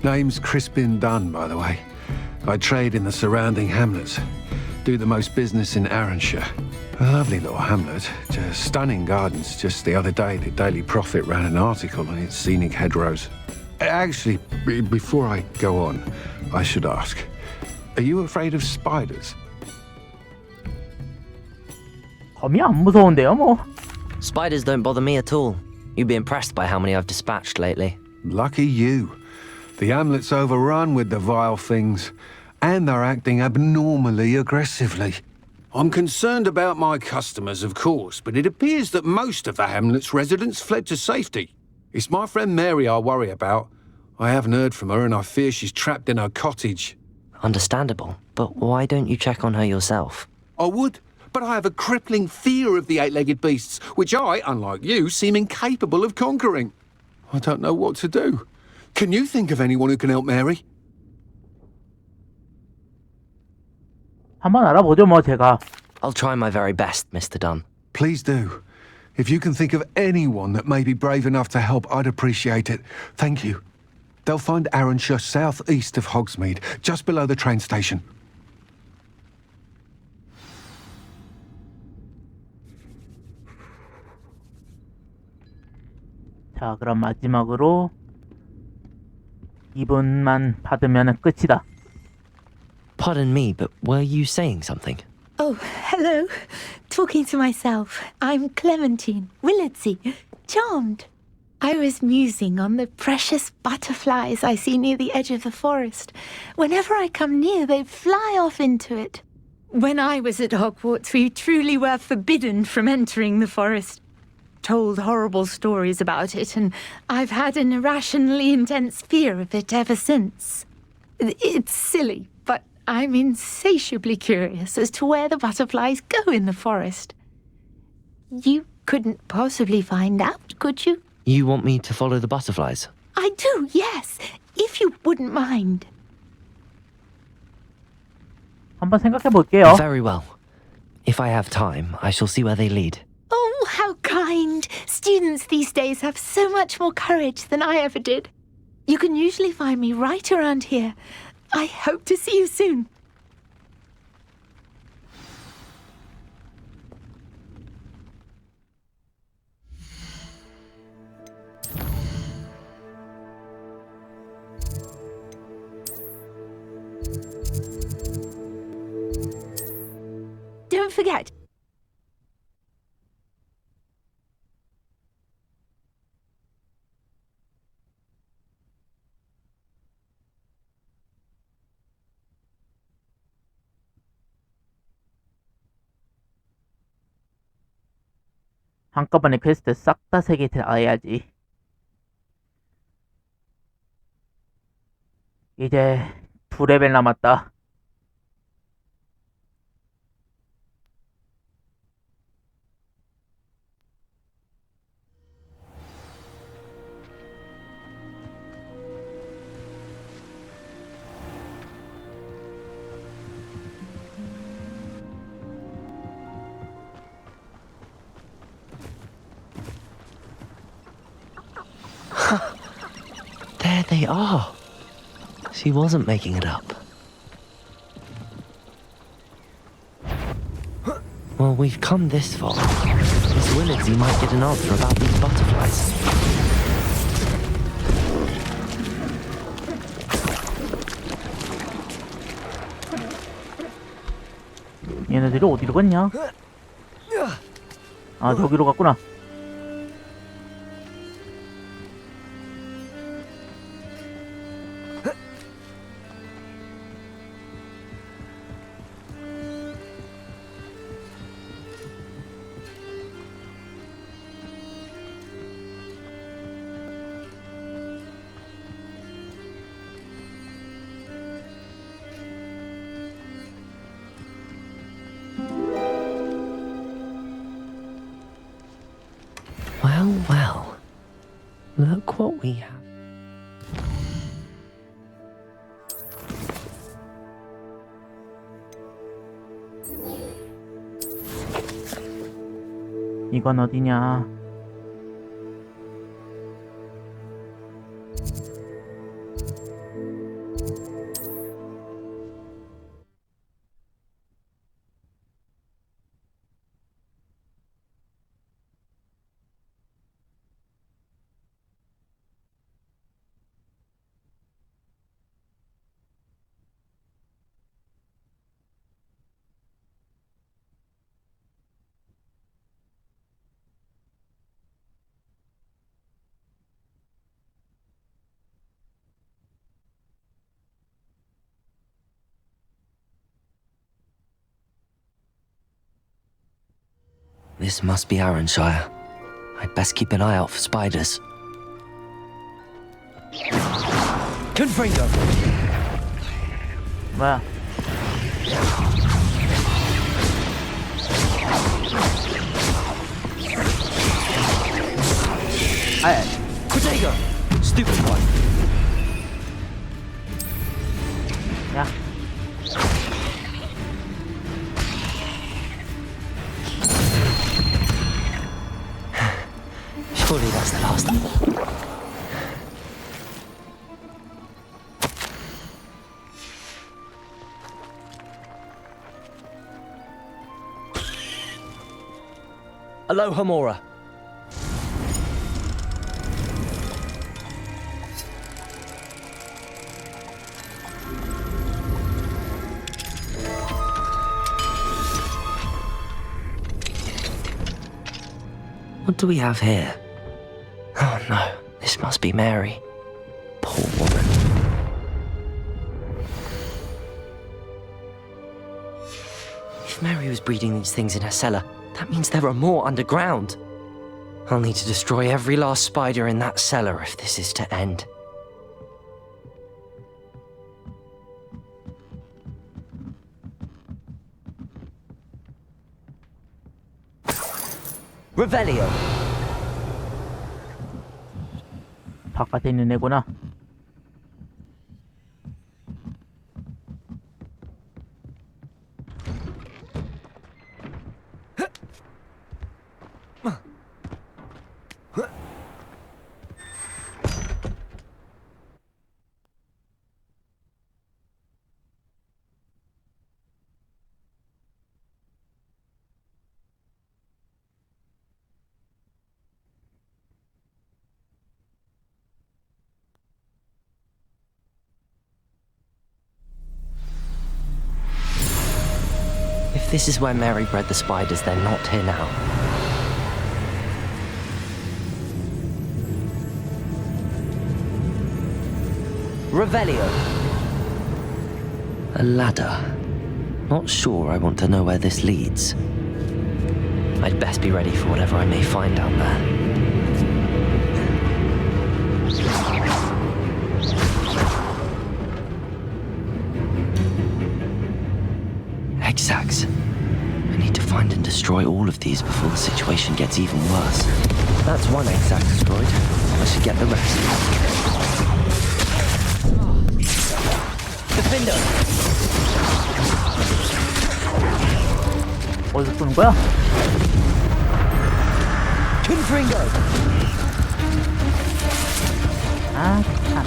Name's Crispin Dunn, by the way. I trade in the surrounding hamlets. Do the most business in Arranshire. A lovely little hamlet. Just stunning gardens. Just the other day, the Daily Prophet ran an article on its scenic hedgerows. Actually, before I go on, I should ask, are you afraid of spiders? 거미 안 무서운데요, 뭐. Spiders don't bother me at all. You'd be impressed by how many I've dispatched lately. Lucky you. The hamlet's overrun with the vile things, and they're acting abnormally aggressively. I'm concerned about my customers, of course, but it appears that most of the hamlet's residents fled to safety. It's my friend Mary I worry about. I haven't heard from her, and I fear she's trapped in her cottage. Understandable, but why don't you check on her yourself? I would, but I have a crippling fear of the eight-legged beasts, which I, unlike you, seem incapable of conquering. I don't know what to do. Can you think of anyone who can help Mary? 한번 알아보죠, 뭐 제가. I'll try my very best, Mr. Dunn. Please do. If you can think of anyone that may be brave enough to help, I'd appreciate it. Thank you. They'll find Arranshire southeast of Hogsmeade, just below the train station. 자, 그럼 마지막으로 이분만 받으면 끝이다. Pardon me, but were you saying something? Oh, hello. Talking to myself. I'm Clementine Willardsey. Charmed. I was musing on the precious butterflies I see near the edge of the forest. Whenever I come near, they fly off into it. When I was at Hogwarts, we truly were forbidden from entering the forest. Told horrible stories about it, and I've had an irrationally intense fear of it ever since. It's silly, but I'm insatiably curious as to where the butterflies go in the forest. You couldn't possibly find out, could you? You want me to follow the butterflies? I do, yes, if you wouldn't mind. 한번 생각해 볼게요. Very well. If I have time, I shall see where they lead. Oh, how kind. Students these days have so much more courage than I ever did. You can usually find me right around here. I hope to see you soon. Don't forget. 한꺼번에 퀘스트 싹 다 3개 다 해야지. 이제 2레벨 남았다. There they are. She wasn't making it up. Well, we've come this far. Miss Willardsey might get an answer about these butterflies. 얘네들이 어디로 갔냐? 아, 저기로 갔구나. Well, look what we have. 이건 어디냐? This must be Arranshire. I'd best keep an eye out for spiders. Confringo! 뭐야? 아이, Protego! Stupid one. 야. Surely that's the last. Aloha Mora. What do we have here? Oh no, this must be Mary. Poor woman. If Mary was breeding these things in her cellar, that means there are more underground. I'll need to destroy every last spider in that cellar if this is to end. Revelio. 바깥에 있는 애구나. If this is where Mary bred the spiders, they're not here now. Revelio. A ladder. Not sure I want to know where this leads. I'd best be ready for whatever I may find out there. Egg-sacs. I need to find and destroy all of these before the situation gets even worse. That's one egg-sac destroyed. I should get the rest. Defender! 어디서 쏘는 거야? Confringo! 아, 참.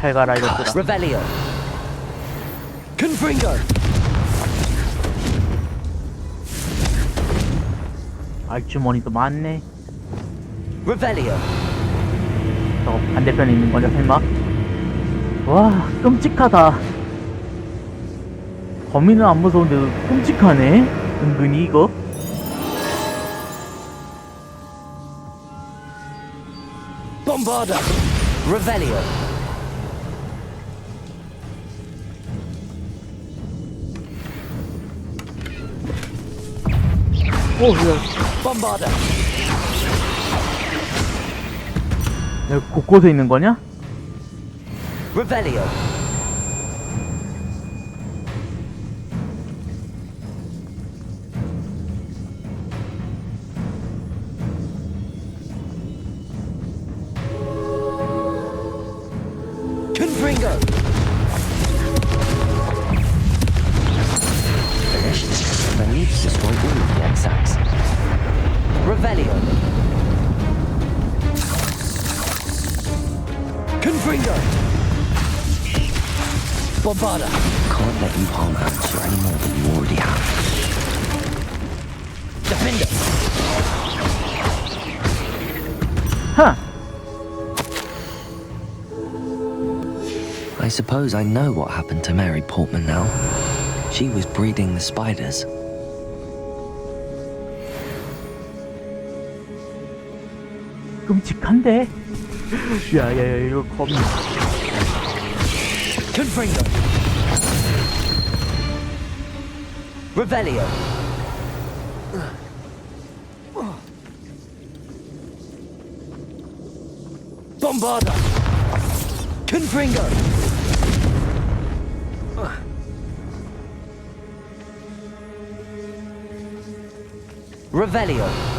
잘 가라 이것들아. Revelio. Confringo. 알주머니도 많네. Revelio. 저 반대편에 있는 거죠 설마? 와, 끔찍하다. 거미는 안 무서운데 끔찍하네. 은근히 이거. Bombarda. Revelio. 오, 야. Bombarda. 여기 곳곳에 있는 거냐? Revelio. Confringo. Finished. I need to destroy all of the egg-sacs. Revelio. Confringo. Bombarda. Can't let you harm Answer any more than you already have. Defender. Huh. I suppose I know what happened to Mary Portman now. She was breeding the spiders. 끔찍한데? 야야야 이거 겁나. Confringo. Revelio. Bombarda. Confringo. Revelio.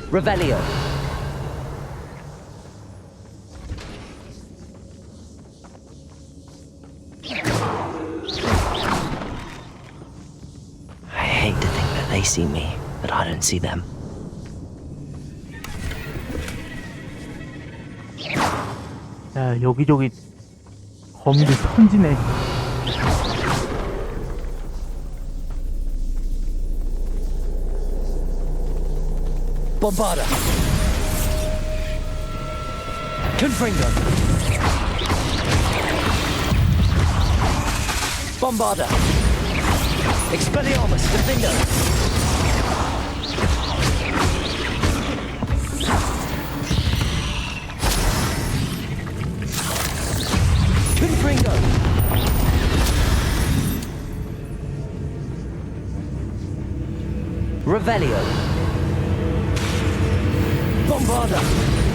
Revelio. I hate to think that they see me, but I don't see them. 야 여기저기 검들 던지네. Bombarda. Confringo. Bombarda. Expelliarmus. Defendo. Confringo. Revelio. Bombarda!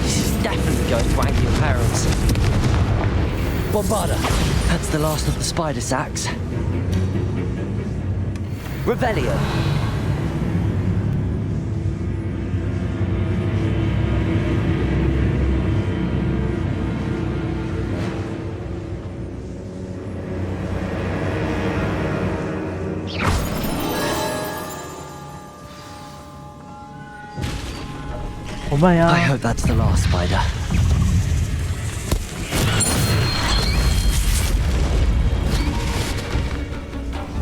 This is definitely going to anger your parents. Bombarda! That's the last of the spider sacks. Revelio! 엄마야. I hope that's the last spider.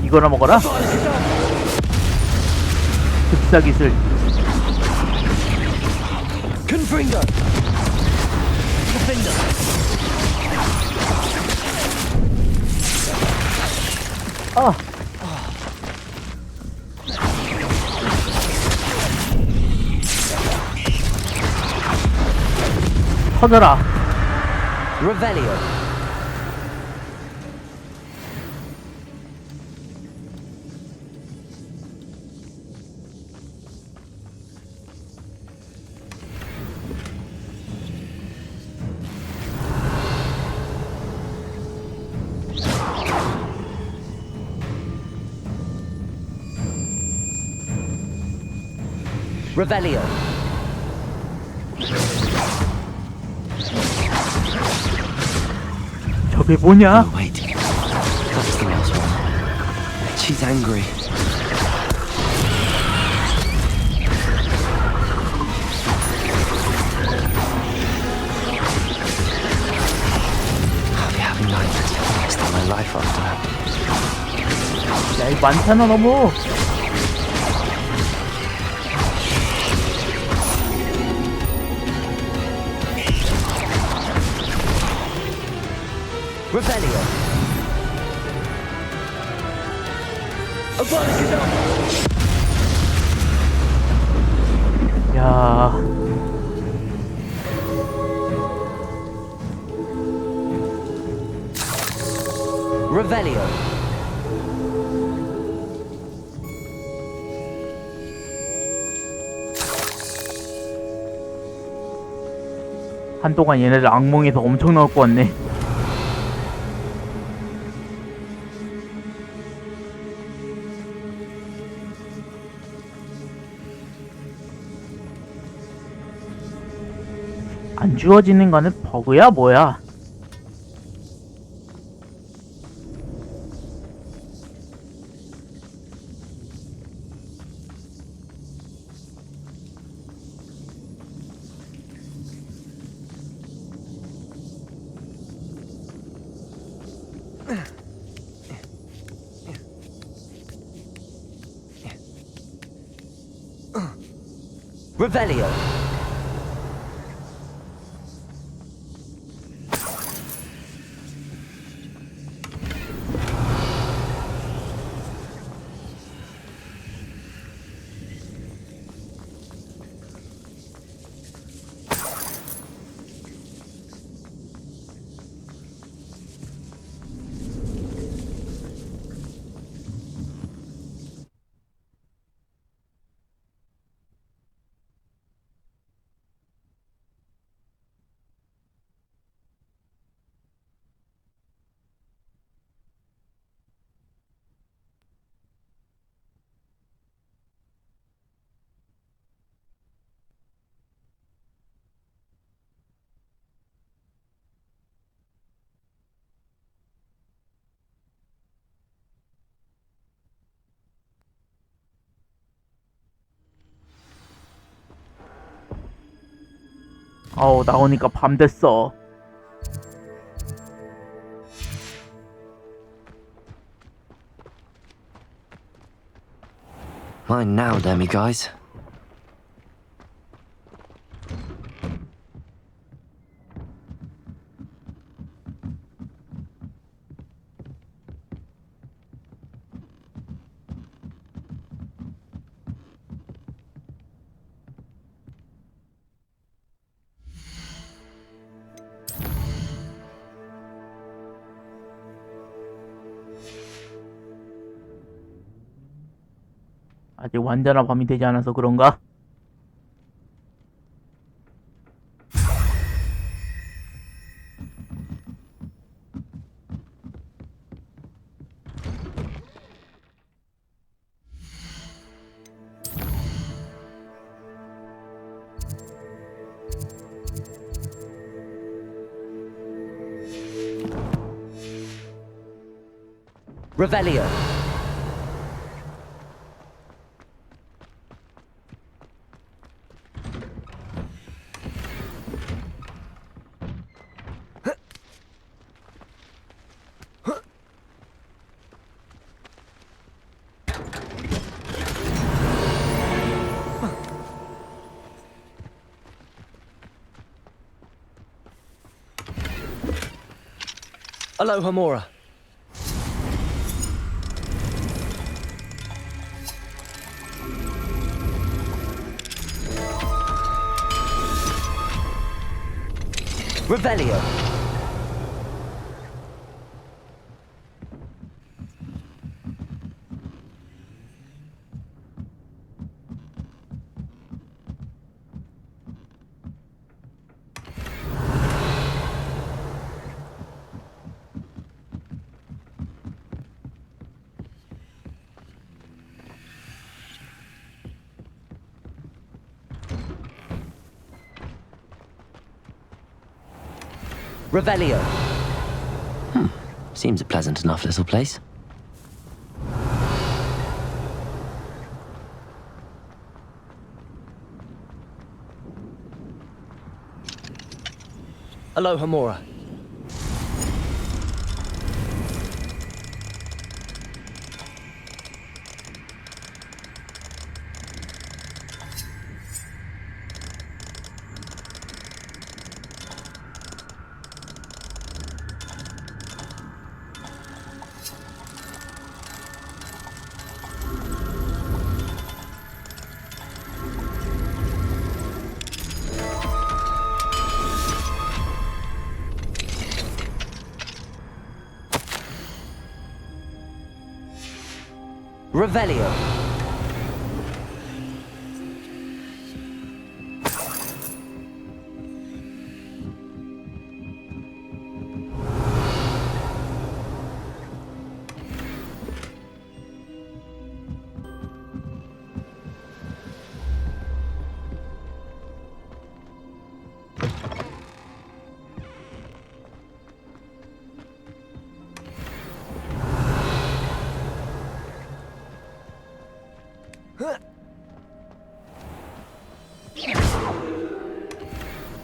이거나 먹어라. 흡사 기술. Confringo! Defender! 아. 터져라. Revelio! Revelio! 저게 뭐냐? Oh, wait. That's the last one. She's angry. I'll be having nightmares for the rest of my life after that. 야, 이 많잖아 너무. Revelio! Abolish 야. Revelio! 한동안 얘네들 악몽에서 엄청 나올 것 같네. 안 주어지는 거는 버그야 뭐야? Revelio. 나오니까 밤 됐어. Mine now, demi guys. 아직 완전한 밤이 되지 않아서 그런가? Revelio. Alohomora. Revelio. Revelio. Seems a pleasant enough little place. Alohomora. Revelio.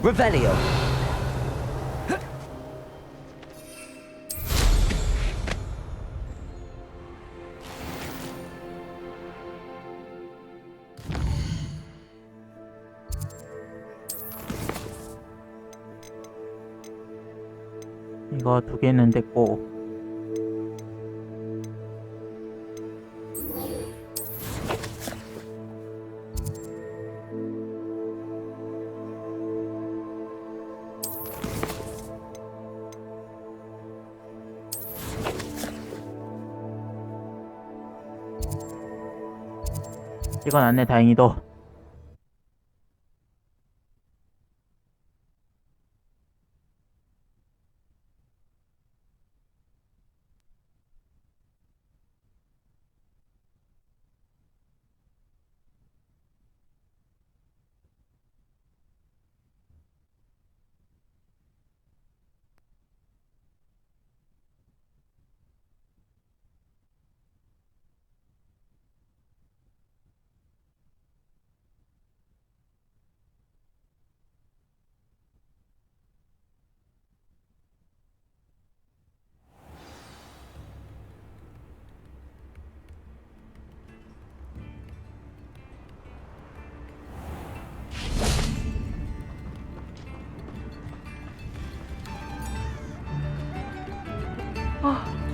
Revelio. 이거 2개는 됐고. 이건 안 내, 다행히도.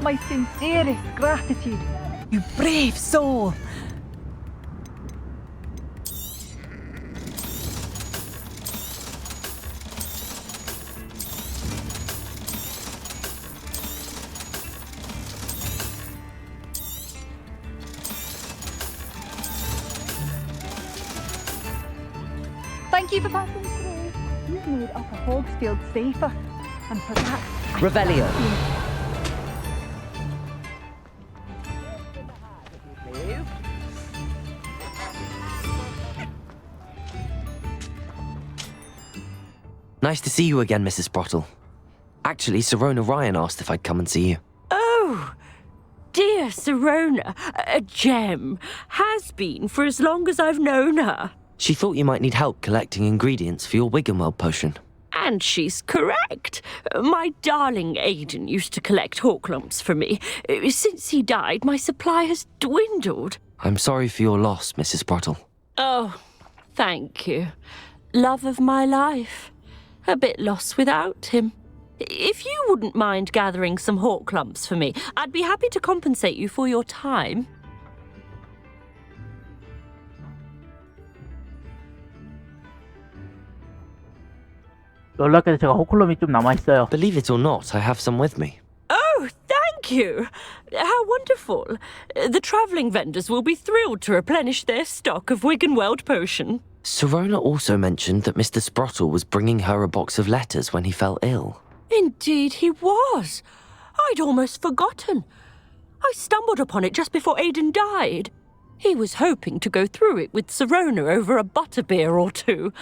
My sincerest gratitude. You brave soul. Thank you for passing through. You've made Upper Hogsfield safer. And for that, Revelio. Nice to see you again, Mrs. Sprottle. Actually, Sirona Ryan asked if I'd come and see you. Oh, dear Sirona, a gem. Has been for as long as I've known her. She thought you might need help collecting ingredients for your Wiggenweld potion. And she's correct. My darling Aidan used to collect hawk lumps for me. Since he died, my supply has dwindled. I'm sorry for your loss, Mrs. Sprottle. Oh, thank you. Love of my life. A bit lost without him. If you wouldn't mind gathering some hawk lumps for me, I'd be happy to compensate you for your time. 놀랍게도 제가 호클럼이 좀 남아있어요. Believe it or not, I have some with me. Oh, thank you. How wonderful. The travelling vendors will be thrilled to replenish their stock of Wiggenweld potion. Sirona also mentioned that Mr. Sprottle was bringing her a box of letters when he fell ill. Indeed he was. I'd almost forgotten. I stumbled upon it just before Aidan died. He was hoping to go through it with Sirona over a butterbeer or two.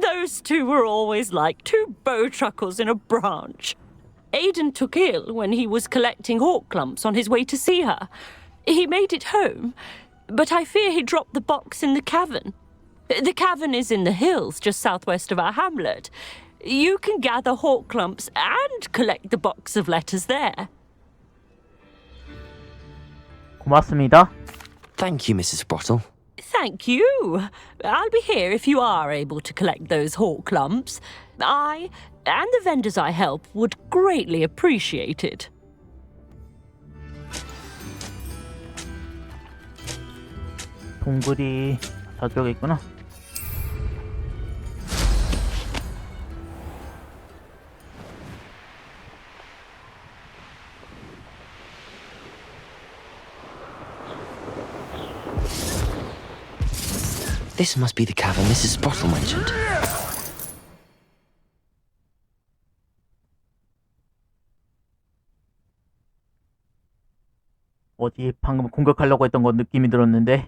Those two were always like two bowtruckles in a branch. Aidan took ill when he was collecting hawk lumps on his way to see her. He made it home, but I fear he dropped the box in the cavern. The cavern is in the hills just southwest of our hamlet. You can gather hawk lumps and collect the box of letters there. 고맙습니다. Thank you, Mrs. Sprottle. Thank you. I'll be here if you are able to collect those hawk lumps. I and the vendors I help would greatly appreciate it. 동굴이 저쪽에 있구나. This must be the cavern Mrs. Sprottle mentioned. 어디 방금 공격하려고 했던 거 느낌이 들었는데.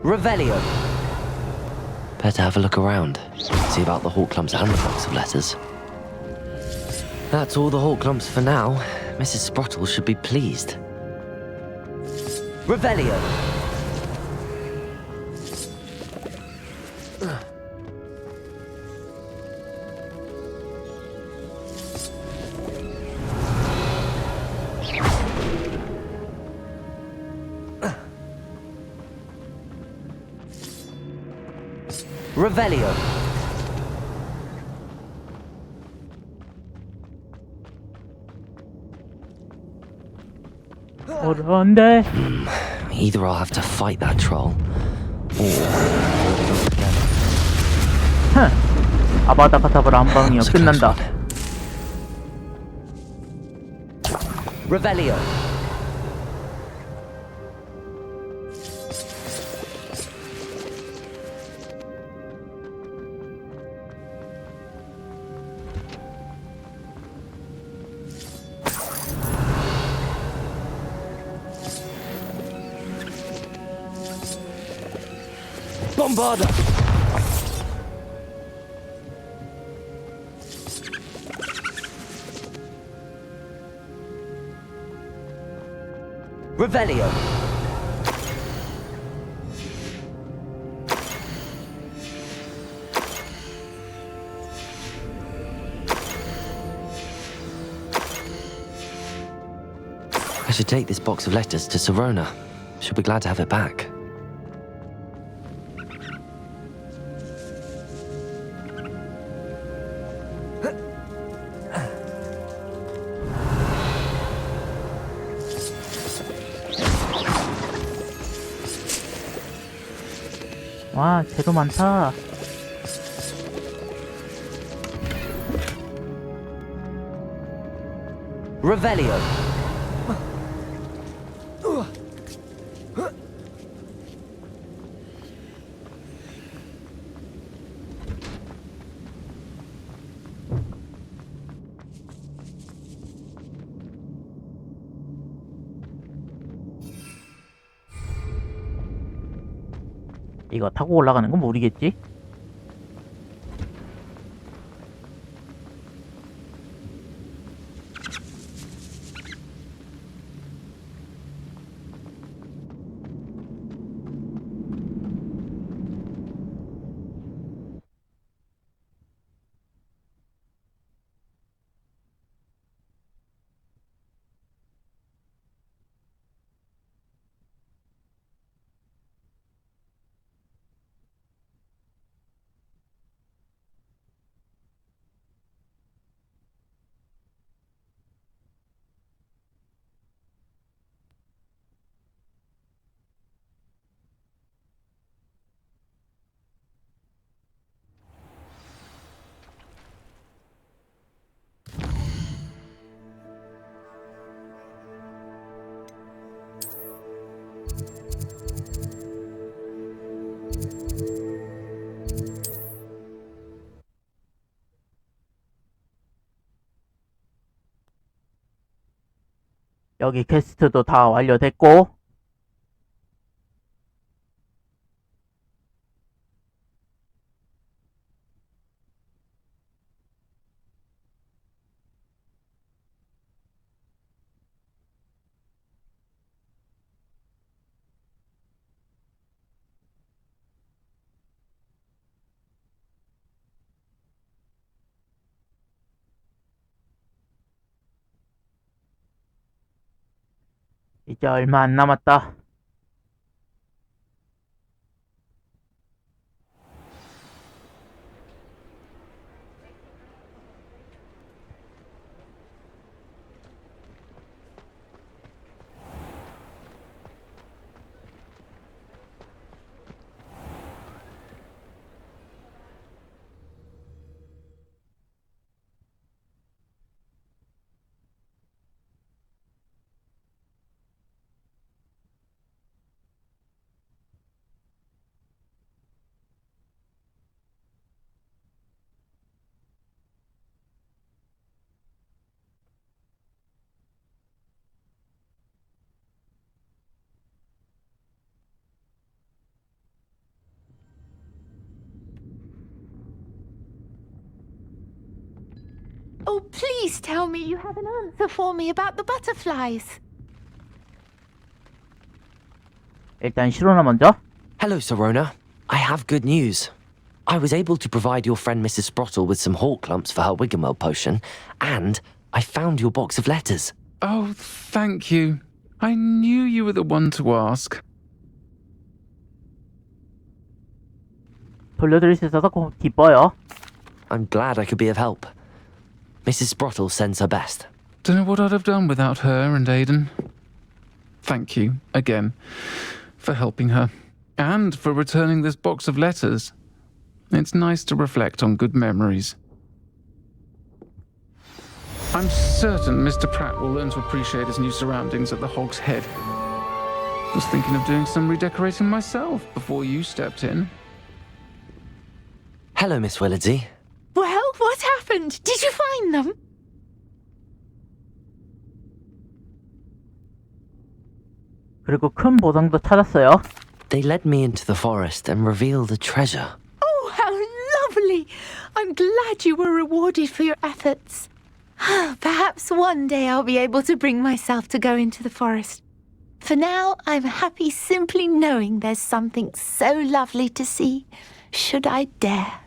Revelio. Better have a look around. See about the hawk lumps and the box of letters. That's all the hawk lumps for now. Mrs. Sprottle should be pleased. Revelio. Revelio. 어려운데. Either I'll have to fight that troll, or... 아바다카타브라 한 방이요. 끝난다. Revelio. Bombarda. Revelio. I should take this box of letters to Sirona. She'll be glad to have it back. 와, 재료 많다. Revelio. 이거 타고 올라가는 건 모르겠지? 여기 퀘스트도 다 완료됐고, 이제 얼마 안 남았다. Oh, please tell me you have an answer for me about the butterflies. 일단 시로나 먼저. Hello, Sirona. I have good news. I was able to provide your friend Mrs. Sprottle with some hawk clumps for her Wiggenweld potion, and I found your box of letters. Oh, thank you. I knew you were the one to ask. 돌려드릴 수 있어서 기뻐요. I'm glad I could be of help. Mrs. Sprottle sends her best. Don't know what I'd have done without her and Aidan. Thank you, again, for helping her. And for returning this box of letters. It's nice to reflect on good memories. I'm certain Mr. Pratt will learn to appreciate his new surroundings at the Hog's Head. Was thinking of doing some redecorating myself before you stepped in. Hello, Miss Willardsey. Well, what happened? Did you find them? 그리고 큰 보상도 찾았어요. They led me into the forest and revealed a treasure. Oh, how lovely! I'm glad you were rewarded for your efforts. Perhaps one day I'll be able to bring myself to go into the forest. For now, I'm happy simply knowing there's something so lovely to see, should I dare.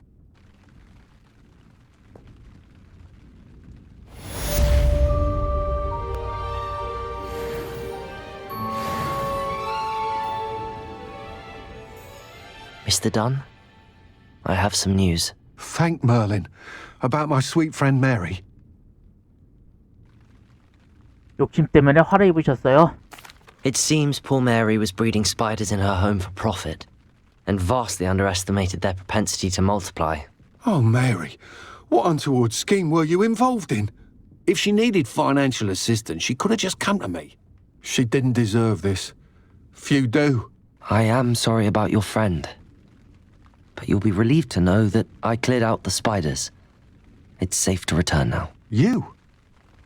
Mr. Dunn, I have some news. Thank Merlin. About my sweet friend Mary. 욕심 때문에 화를 입으셨어요. It seems poor Mary was breeding spiders in her home for profit, and vastly underestimated their propensity to multiply. Oh, Mary, what untoward scheme were you involved in? If she needed financial assistance, she could have just come to me. She didn't deserve this. Few do. I am sorry about your friend, but you'll be relieved to know that I cleared out the spiders. It's safe to return now. You?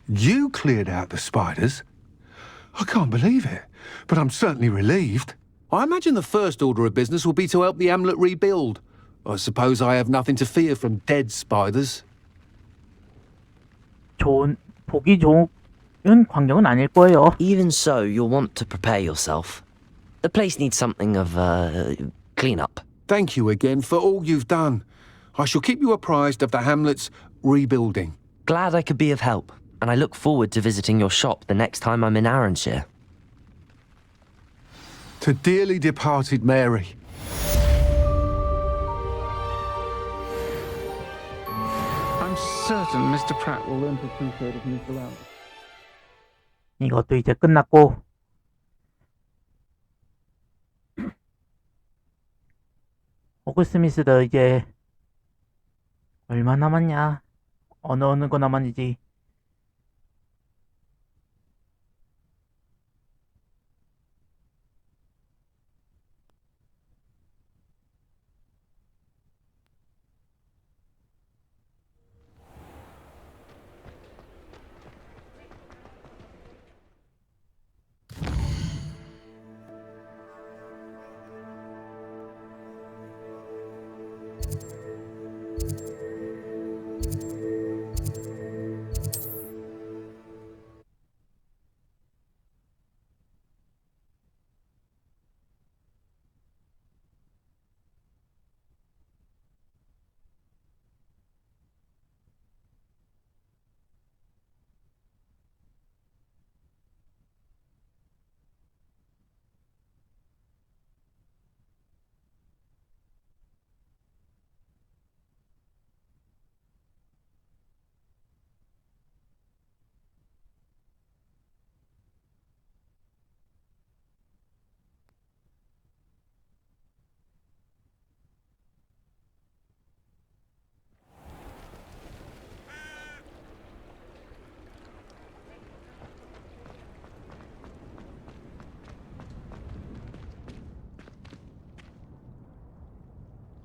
You cleared out the spiders? I can't believe it, but I'm certainly relieved. I imagine the first order of business will be to help the amulet rebuild. I suppose I have nothing to fear from dead spiders. 보기 좋은 광경은 아닐 거예요. Even so, you'll want to prepare yourself. The place needs something of clean-up. Thank you again for all you've done. I shall keep you apprised of the hamlet's rebuilding. Glad I could be of help, and I look forward to visiting your shop the next time I'm in Arranshire. To dearly departed Mary. I'm certain Mr. Pratt will learn to appreciate his new surroundings. 이것도 이제 끝났고 호그 스미스도 이제 얼마 남았냐? 어느 거 남았는지.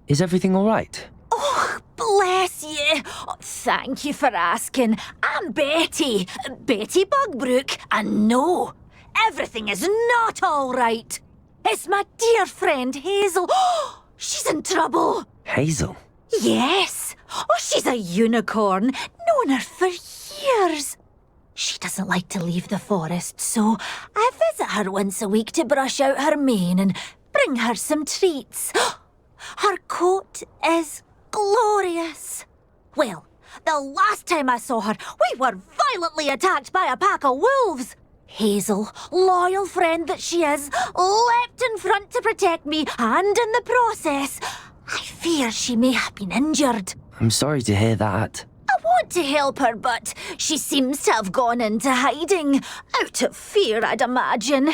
Is everything all right? Oh, bless you. Oh, thank you for asking. I'm Betty. Betty Bugbrook. And no, everything is not all right. It's my dear friend Hazel. Oh, she's in trouble. Hazel? Yes. Oh, she's a unicorn. Known her for years. She doesn't like to leave the forest, so I visit her once a week to brush out her mane and bring her some treats. Her coat is glorious. Well, the last time I saw her, we were violently attacked by a pack of wolves. Hazel, loyal friend that she is, leapt in front to protect me, and in the process, I fear she may have been injured. I'm sorry to hear that. I want to help her, but she seems to have gone into hiding. Out of fear, I'd imagine.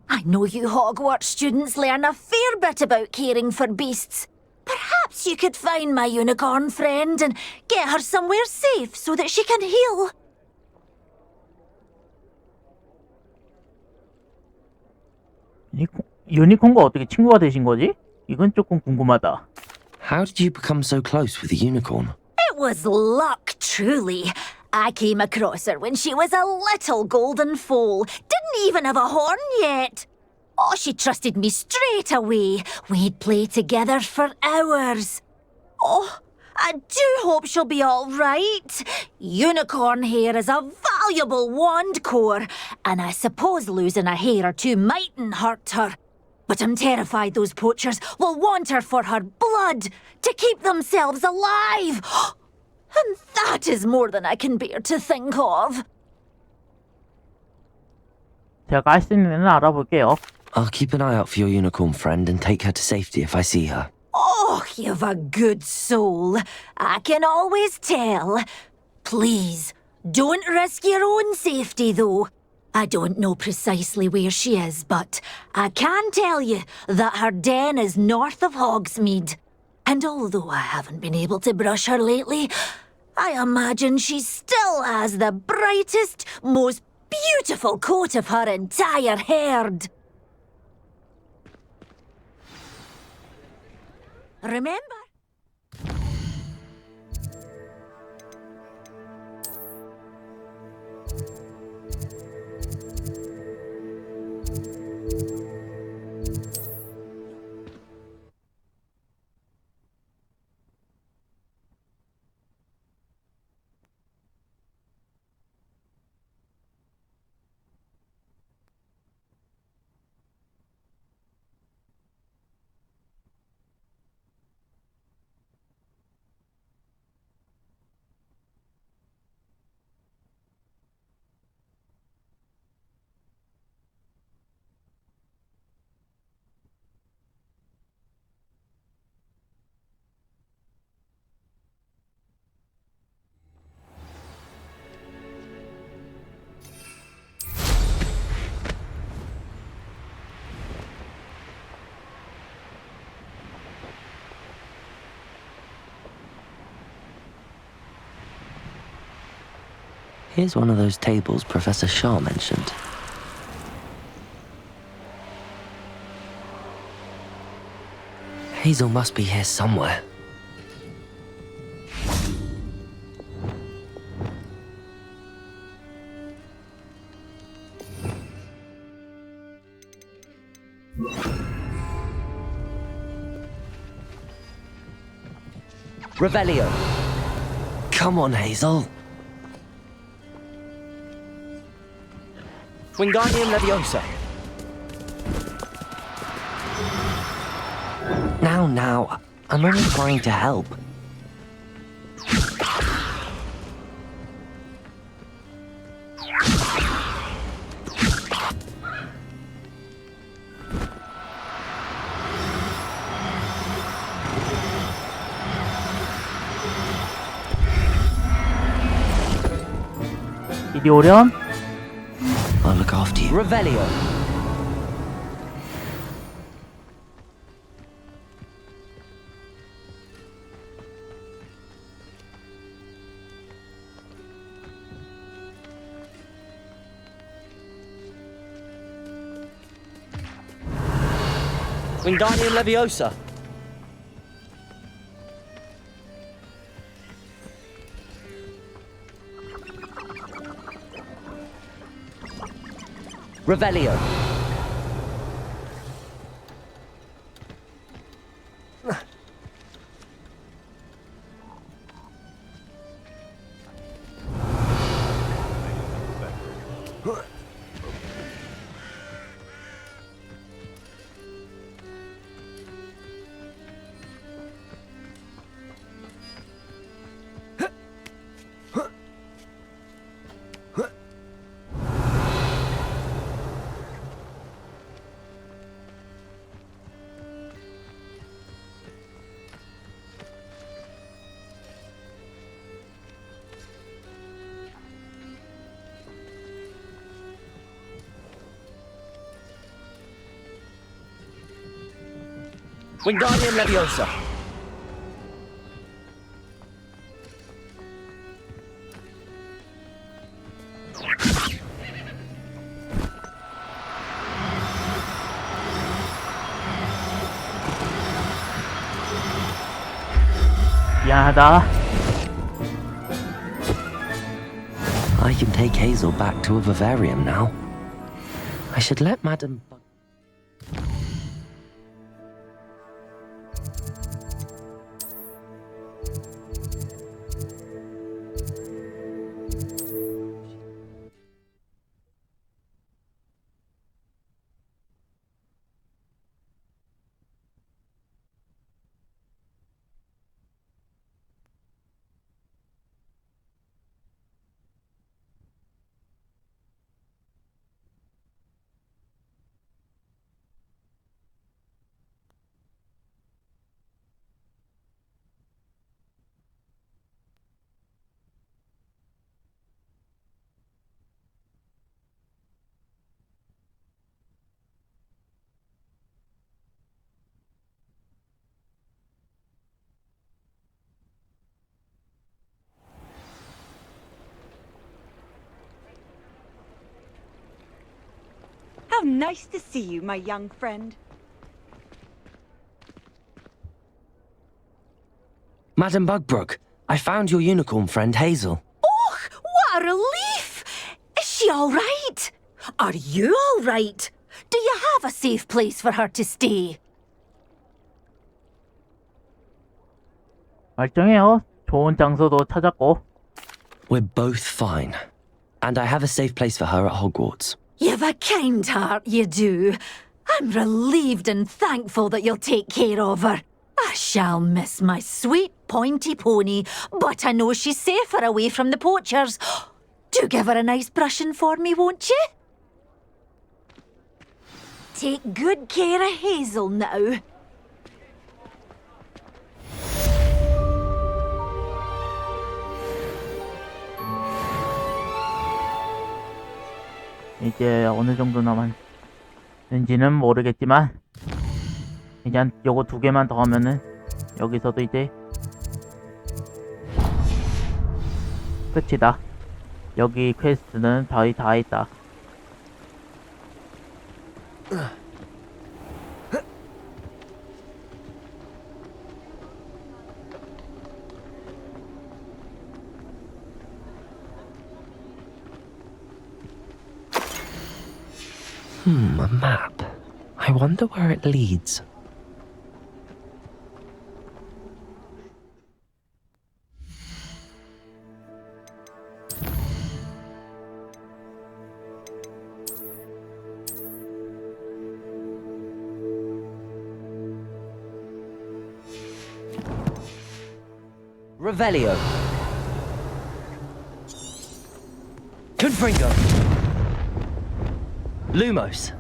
I know you Hogwarts students learn a fair bit about caring for beasts. Perhaps you could find my unicorn friend and get her somewhere safe so that she can heal. 유니콘과 어떻게 친구가 되신 거지? 이건 조금 궁금하다. How did you become so close with the unicorn? It was luck, truly. I came across her when she was a little golden foal. Didn't even have a horn yet. Oh, she trusted me straight away. We'd play together for hours. Oh, I do hope she'll be all right. Unicorn hair is a valuable wand core, and I suppose losing a hair or two mightn't hurt her. But I'm terrified those poachers will want her for her blood, to keep themselves alive. And that is more than I can bear to think of. 제가 할 수 있는 애는 알아볼게요. I'll keep an eye out for your unicorn friend and take her to safety if I see her. Oh, you've a good soul. I can always tell. Please, don't risk your own safety, though. I don't know precisely where she is, but I can tell you that her den is north of Hogsmeade. And although I haven't been able to brush her lately, I imagine she still has the brightest, most beautiful coat of her entire herd. Remember? Here's one of those tables Professor Shaw mentioned. Hazel must be here somewhere. Revelio. Come on, Hazel. Wingardium Leviosa. Now, I'm only trying to help. 이리 오렴. I'll look after you. Revelio. Wingardium Leviosa. Revelio. Wingardium Leviosa. 미안하다. I can take Hazel back to a vivarium now. I should let Madam... How nice to see you, my young friend. Madam Bugbrook, I found your unicorn friend Hazel. Oh, what a relief! Is she all right? Are you all right? Do you have a safe place for her to stay? 멀쩡해요. 좋은 장소도 찾았고. We're both fine. And I have a safe place for her at Hogwarts. You've a kind heart, you do. I'm relieved and thankful that you'll take care of her. I shall miss my sweet pointy pony, but I know she's safer away from the poachers. Do give her a nice brushing for me, won't you? Take good care of Hazel now. 이제 어느 정도 남았는지는 모르겠지만 그냥 요거 2개만 더 하면은 여기서도 이제 끝이다. 여기 퀘스트는 거의 다 했다. A map. I wonder where it leads. Revelio. Confringo. Lumos.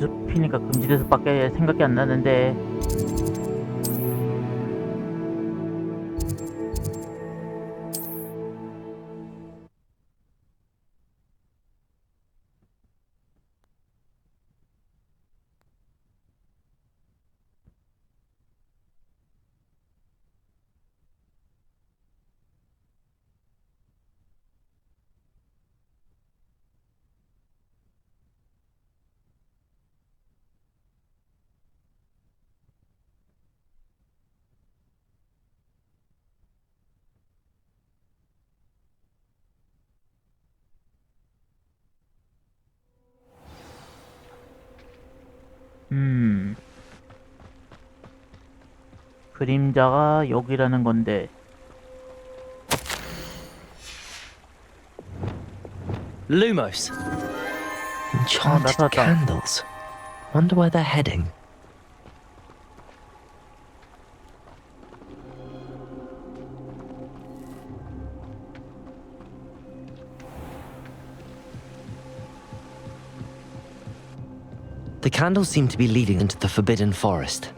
숲이니까 금지돼서밖에 생각이 안 나는데 그림자가 여기라는 건데. Lumos. Enchanted 나타났다. candles. Wonder where they're heading. The candles seem to be leading into the Forbidden Forest.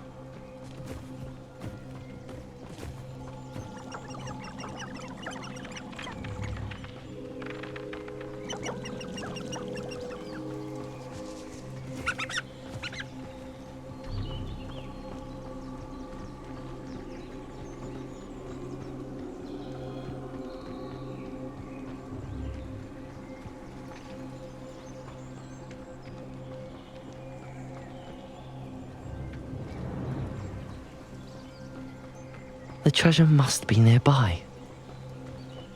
The treasure must be nearby.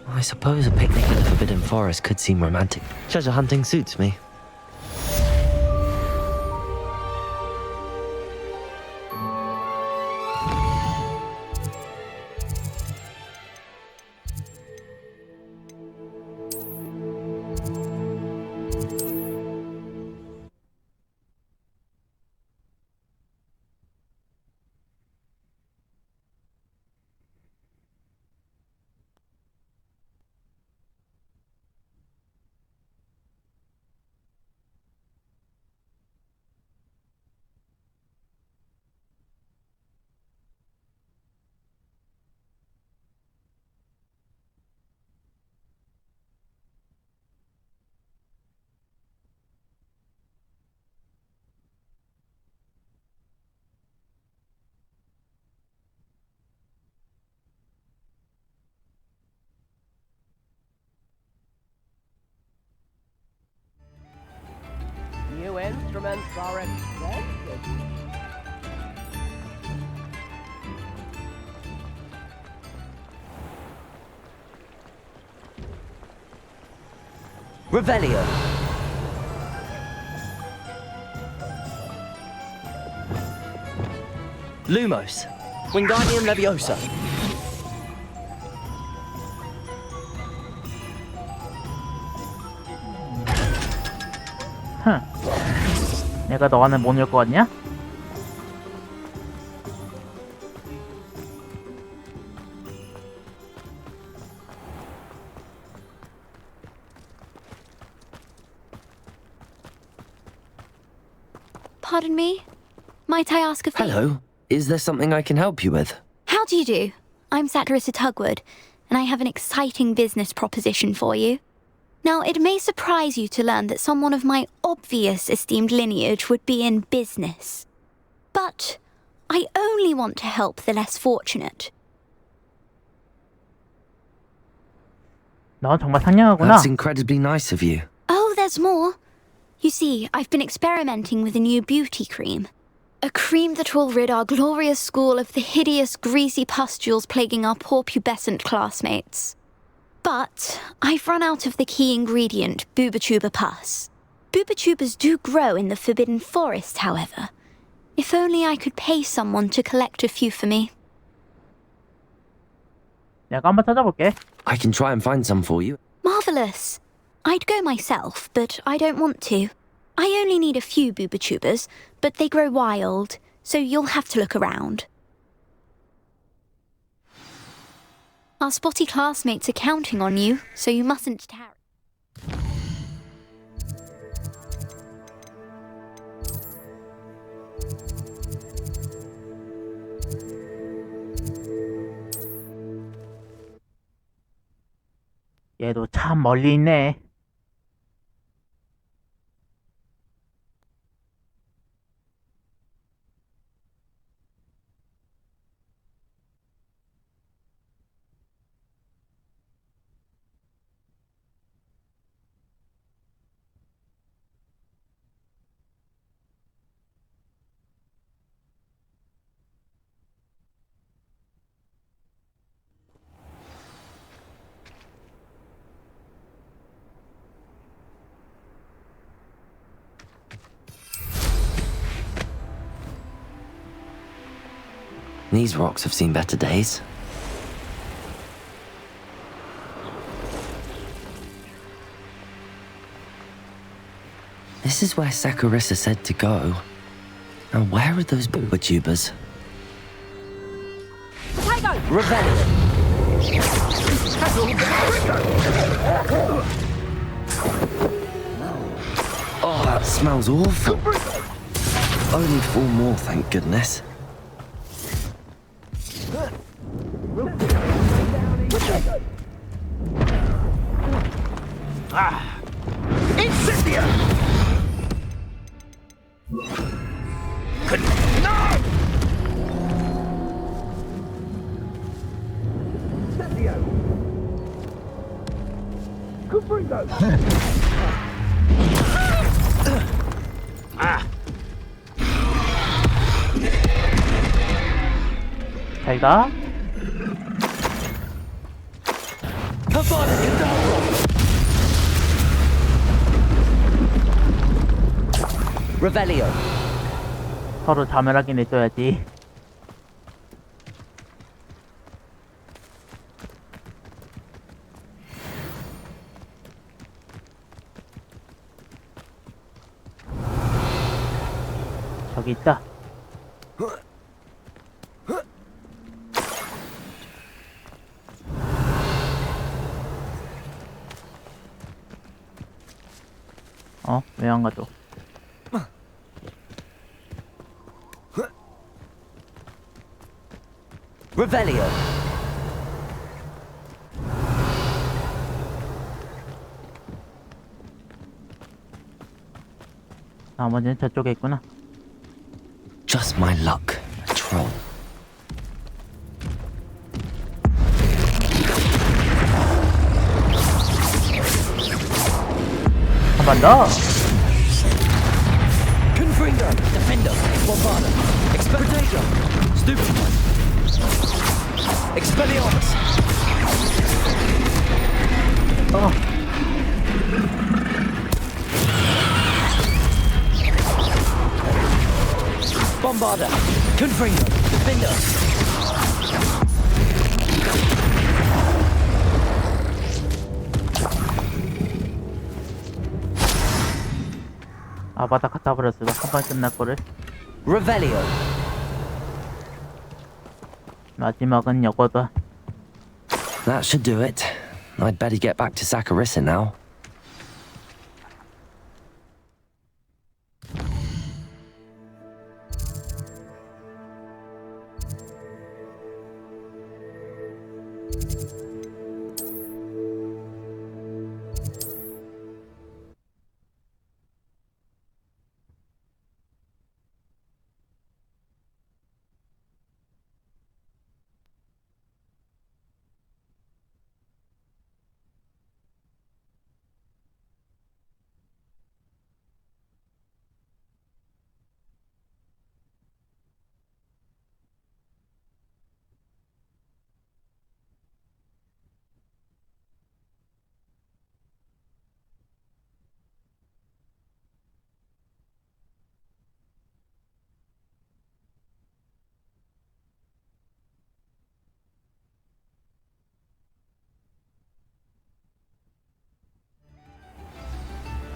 I suppose a picnic in the Forbidden Forest could seem romantic. Treasure hunting suits me. New instruments are expensive. Revelio. Lumos. Wingardium Leviosa. 내가 너와는 못 놀 것 같냐? Pardon me? Might I ask a favor? Hello. Is there something I can help you with? How do you do? I'm Satirissa Tugwood, and I have an exciting business proposition for you. Now, it may surprise you to learn that someone of my obvious esteemed lineage would be in business. But I only want to help the less fortunate. 넌 정말 상냥하구나. That's incredibly nice of you. Oh, there's more. You see, I've been experimenting with a new beauty cream. A cream that will rid our glorious school of the hideous, greasy pustules plaguing our poor pubescent classmates. But I've run out of the key ingredient, Booba-tuber pus. Booba-tubers do grow in the Forbidden Forest, however. If only I could pay someone to collect a few for me. 내가 한번 찾아볼게. I can try and find some for you. Marvellous. I'd go myself, but I don't want to. I only need a few Booba-tubers, but they grow wild, so you'll have to look around. Our spotty classmates are counting on you, so you mustn't tarry. 얘도 참 멀리 있네. These rocks have seen better days. This is where Saccharissa said to go. Now where are those booba-tubers? Potato! Revelio! Oh, that smells awful. Only 4 more, thank goodness. Incendio! No! Incendio! Confringo! 잘 가. Revelio. 서로 자멸하긴 해줘야지. 저기 있다. 왜 안 가죠? Revelio. 나머지는 저쪽에 있구나. Just my luck. A troll. 한 번 더. Confringo. Defender. Bombarda. Expectator. Stupid. Expelliarmus. Bombarda. Confringo. Defender. 아바다 갖다 버렸어. 한 번 끝날 거를. Revelio. 마지막은 여거다. That should do it. I'd better get back to Saccharissa now.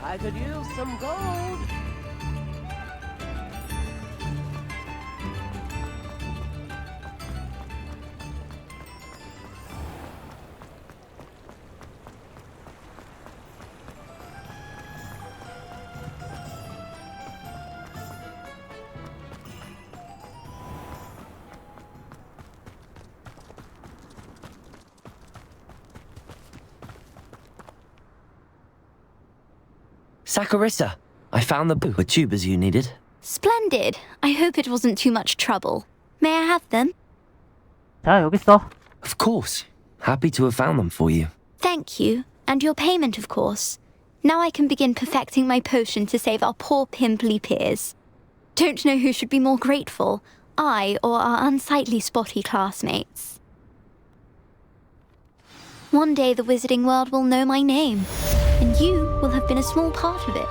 I could use some gold. Saccharissa, I found the booba tubers you needed. Splendid. I hope it wasn't too much trouble. May I have them? 자, 여기 있어. Of course. Happy to have found them for you. Thank you. And your payment, of course. Now I can begin perfecting my potion to save our poor pimply peers. Don't know who should be more grateful, I or our unsightly spotty classmates. One day the wizarding world will know my name, and you will have been a small part of it.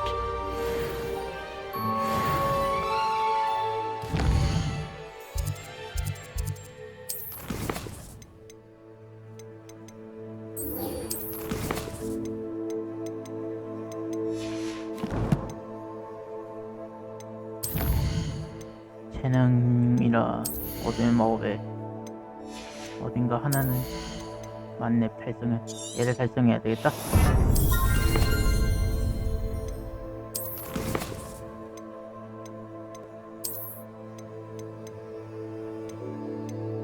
재능이라 어둠의 마법에 어딘가 하나는 맞네. 얘를 달성해야 되겠다.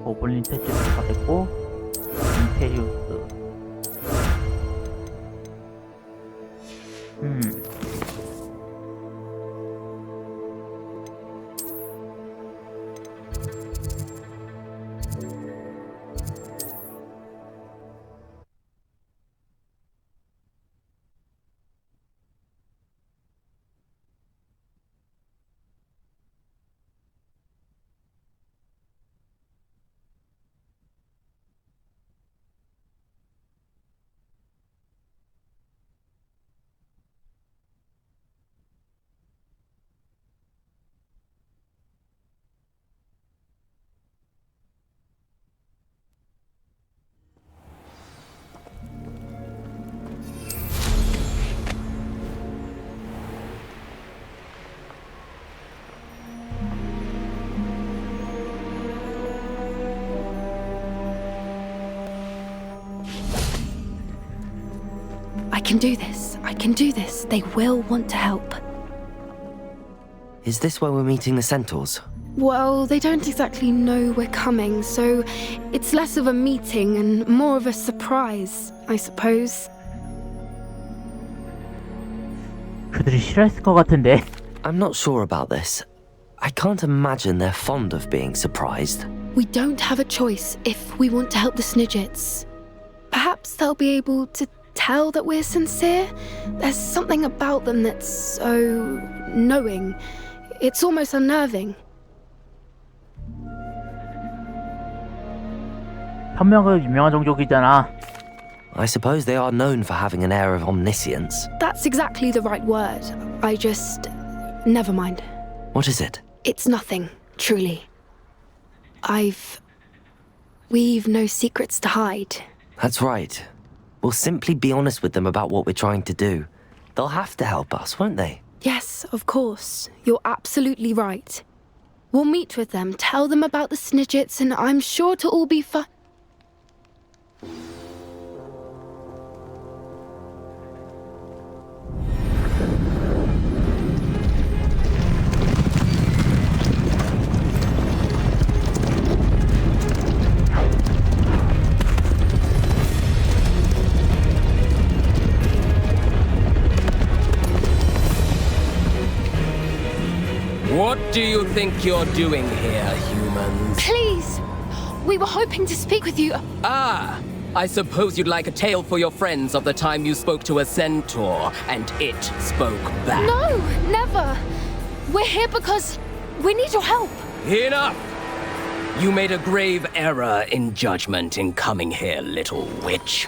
고블린 퇴치를 다 됐고 인테리우스. I can do this. I can do this. They will want to help. Is this where we're meeting the centaurs? Well, they don't exactly know we're coming, so it's less of a meeting and more of a surprise, I suppose. 그들이 싫어했을 것 같은데. I'm not sure about this. I can't imagine they're fond of being surprised. We don't have a choice if we want to help the Sniget's. Perhaps they'll be able to tell that we're sincere. There's something about them that's so knowing. It's almost unnerving. 현명은 유명한 종족이잖아. I suppose they are known for having an air of omniscience. That's exactly the right word. I just... Never mind. What is it? It's nothing, truly. We've no secrets to hide. That's right. We'll simply be honest with them about what we're trying to do. They'll have to help us, won't they? Yes, of course. You're absolutely right. We'll meet with them, tell them about the Sniget's, and I'm sure to all be fine. What do you think you're doing here, humans? Please! We were hoping to speak with you. Ah! I suppose you'd like a tale for your friends of the time you spoke to a centaur and it spoke back. No, never! We're here because we need your help. Enough! You made a grave error in judgment in coming here, little witch.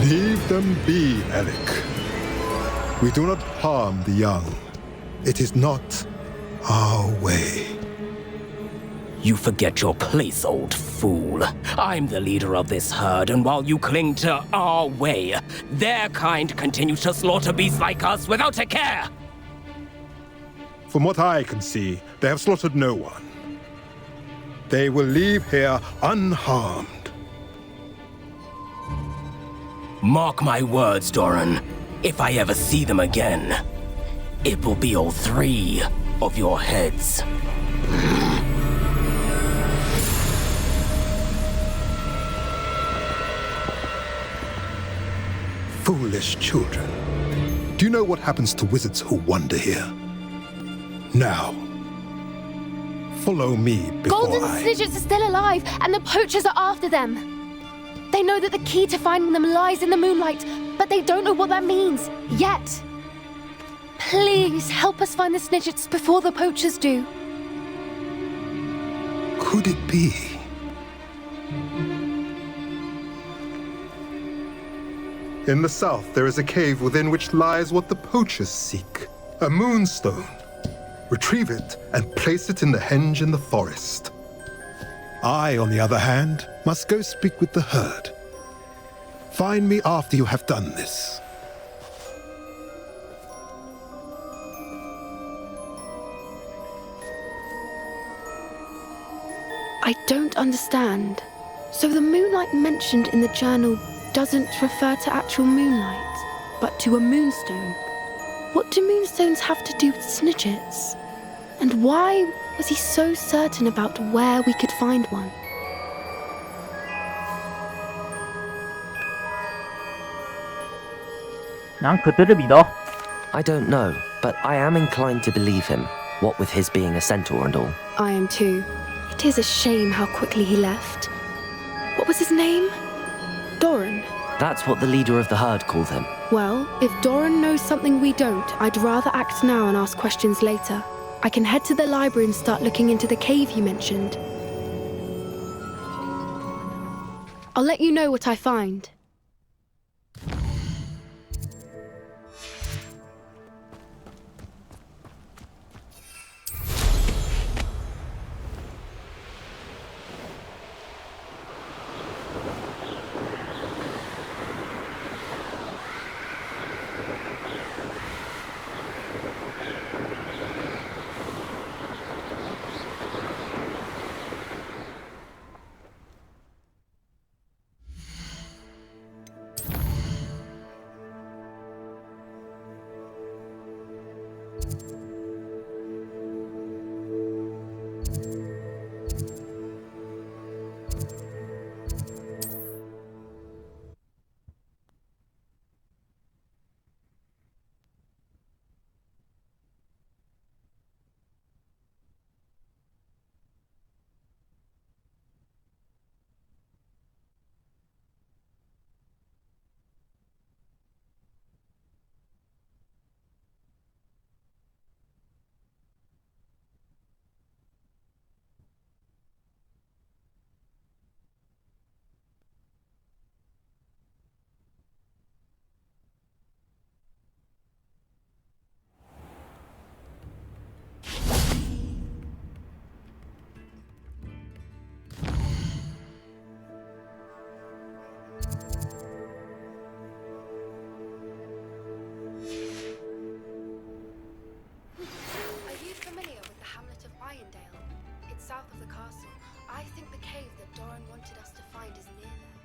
Leave them be, Eric. We do not harm the young. It is not our way. You forget your place, old fool. I'm the leader of this herd, and while you cling to our way, their kind continues to slaughter beasts like us without a care. From what I can see, they have slaughtered no one. They will leave here unharmed. Mark my words, Doran. If I ever see them again, it will be all three of your heads. Foolish children. Do you know what happens to wizards who wander here? Now, follow me before Golden Sniget's are still alive, and the poachers are after them. They know that the key to finding them lies in the moonlight, but they don't know what that means, yet. Please, help us find the Sniget's before the poachers do. Could it be? In the south, there is a cave within which lies what the poachers seek. A moonstone. Retrieve it and place it in the henge in the forest. I, on the other hand, must go speak with the herd. Find me after you have done this. I don't understand. So the moonlight mentioned in the journal doesn't refer to actual moonlight, but to a moonstone. What do moonstones have to do with Snijet's? And why was he so certain about where we could find one? 난 그들을 믿어. I don't know, but I am inclined to believe him, what with his being a centaur and all. I am too. It is a shame how quickly he left. What was his name? Doran. That's what the leader of the herd called him. Well, if Doran knows something we don't, I'd rather act now and ask questions later. I can head to the library and start looking into the cave you mentioned. I'll let you know what I find. South of the castle. I think the cave that Doran wanted us to find is near there.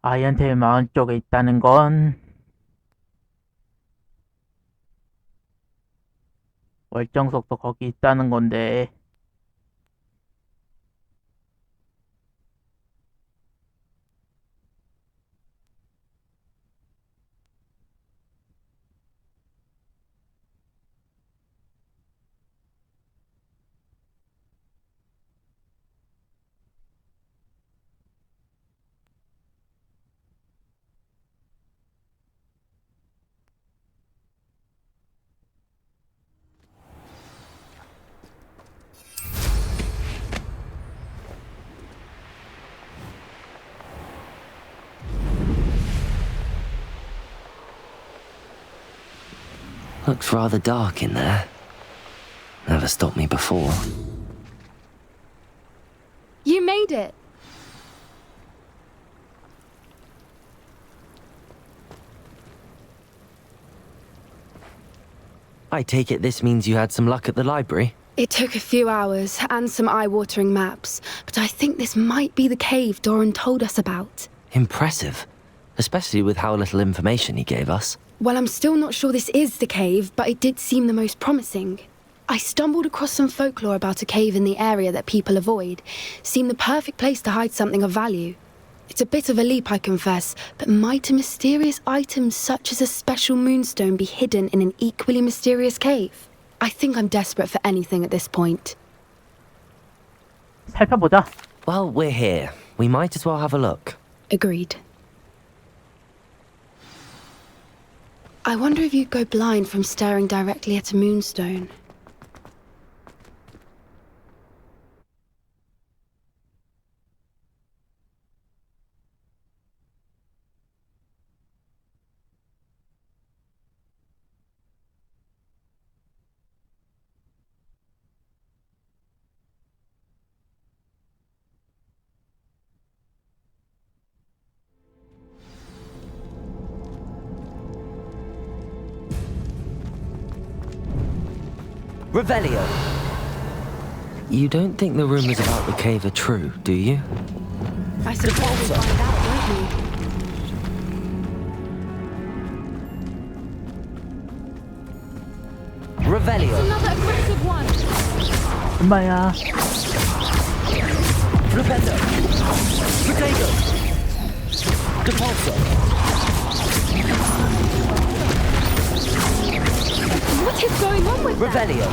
아이한테 마을 쪽에 있다는 건 월정석도 거기 있다는 건데 Looks rather dark in there. Never stopped me before. You made it! I take it this means you had some luck at the library? It took a few hours and some eye-watering maps, but I think this might be the cave Doran told us about. Impressive. Especially with how little information he gave us. Well, I'm still not sure this is the cave, but it did seem the most promising. I stumbled across some folklore about a cave in the area that people avoid. Seemed the perfect place to hide something of value. It's a bit of a leap, I confess, but might a mysterious item such as a special moonstone be hidden in an equally mysterious cave? I think I'm desperate for anything at this point. 살펴보자. Well, we're here. We might as well have a look. Agreed. I wonder if you'd go blind from staring directly at a moonstone. Revelio. You don't think the rumors about the cave are true, do you? I suppose we'll find out, won't we? Revelio. It's another aggressive one. 엄마야. Rependo. Potato. Depulso. What is going on with that? Revelio.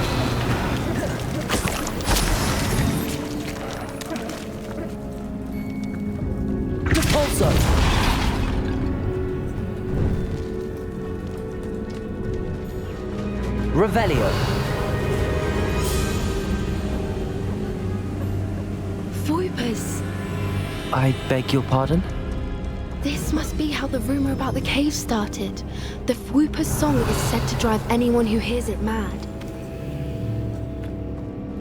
Depulso. Revelio. Voipers. I beg your pardon? This must be how the rumor about the cave started. The Whooper's song is said to drive anyone who hears it mad.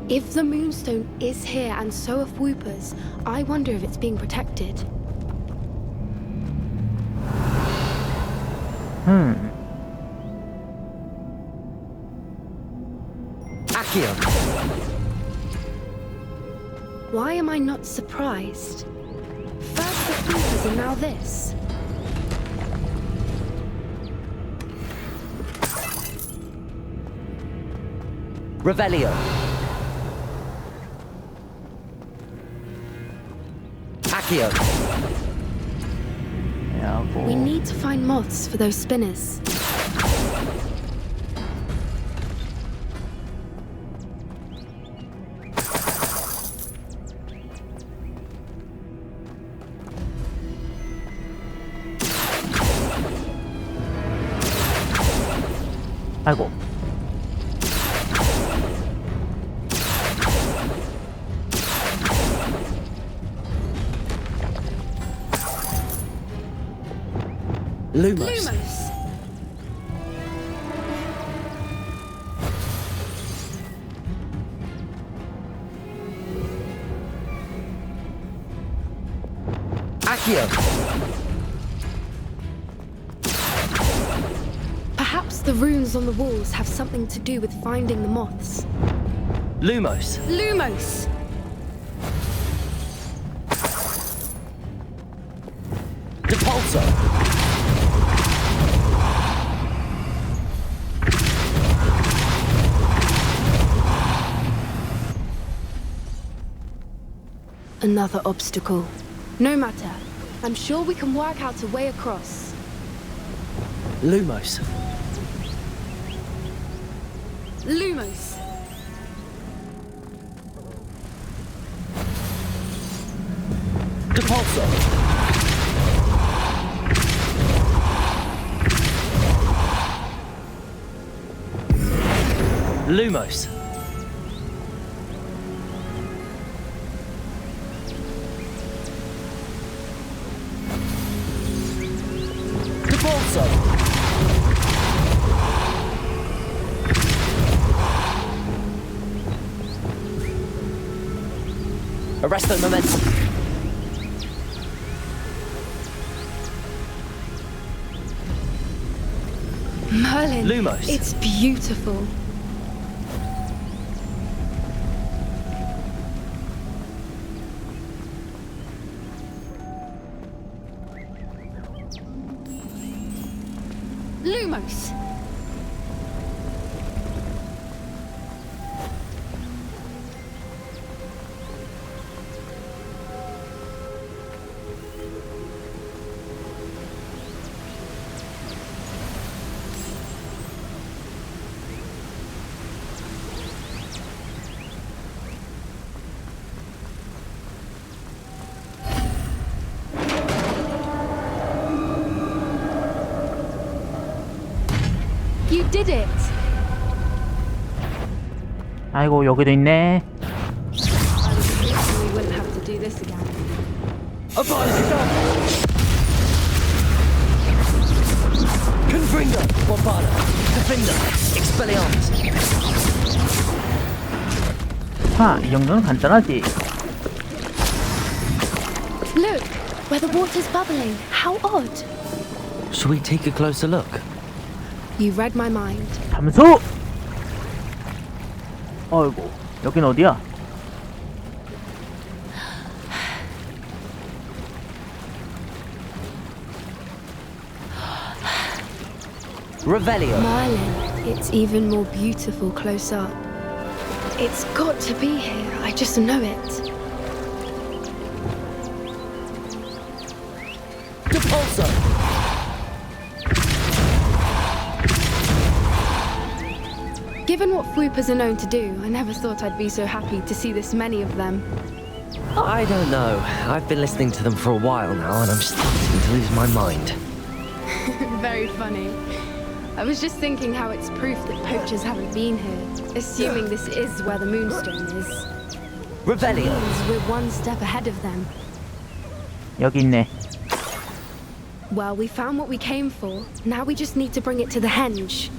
If the Moonstone is here and so are Whoopers, I wonder if it's being protected. Accio. Why am I not surprised? First the Whoopers and now this. Revelio. Accio. We need to find moths for those spinners. 아이고. Lumos. Accio. Perhaps the runes on the walls have something to do with finding the moths. Lumos. Lumos! Depulso. Another obstacle. No matter. I'm sure we can work out a way across. Lumos. Lumos! Depulso. Lumos. Depulso. Arresto momentum. Merlin, Lumos. it's beautiful. Lumos. You did it. 아이고 여기도 있네. We wouldn't have to do this again. Confringo. Bombada. Defender. Expelliarmus. 이 정도는 간단하지. Look, where the water's bubbling. How odd. Shall we take a closer look? You read my mind. 잠수. 어이구, 여긴 어디야? Revelio. Merlin, it's even more beautiful close up. It's got to be here, I just know it. Depulso. Given what Fwoopas are known to do, I never thought I'd be so happy to see this many of them. I don't know. I've been listening to them for a while now, and I'm starting to lose my mind. Very funny. I was just thinking how it's proof that poachers haven't been here, assuming this is where the Moonstone is. Revelio. Means we're one step ahead of them. 여기 있네. Well, we found what we came for. Now we just need to bring it to the henge.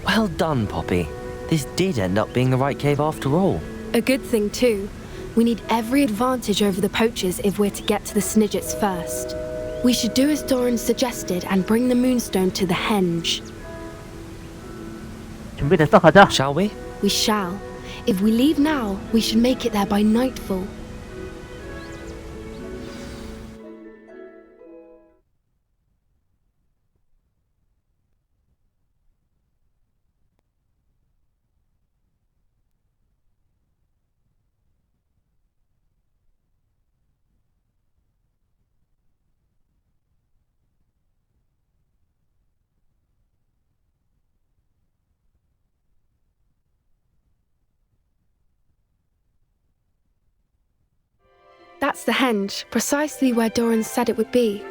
Well done, Poppy. This did end up being the right cave after all. A good thing, too. We need every advantage over the poachers if we're to get to the Sniget's first. We should do as Doran suggested and bring the Moonstone to the henge. 준비됐어, 가자. Shall we? We shall. If we leave now, we should make it there by nightfall. That's the henge, precisely where Doran said it would be.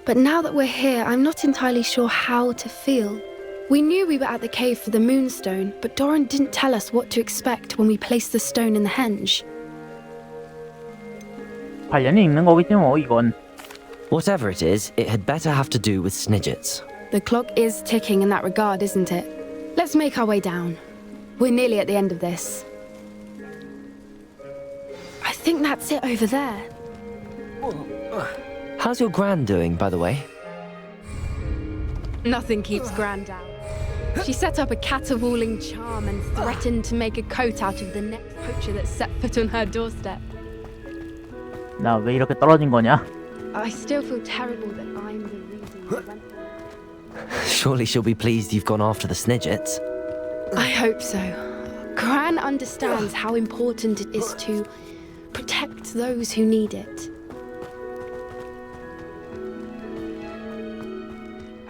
But now that we're here, I'm not entirely sure how to feel. We knew we were at the cave for the Moonstone, but Doran didn't tell us what to expect when we placed the stone in the henge. 관련이 있는 거겠지 뭐, 이건. Whatever it is, it had better have to do with Sniget's. The clock is ticking in that regard, isn't it? Let's make our way down. We're nearly at the end of this. I think that's it over there. How's your gran doing, by the way? Nothing keeps Gran down. She set up a caterwauling charm and threatened to make a coat out of the next poacher that set foot on her doorstep. 나 왜 이렇게 떨어진 거냐? I still feel terrible that I'm the reason we went. Surely she'll be pleased you've gone after the Snidgets. I hope so. Gran understands how important it is to protect those who need it.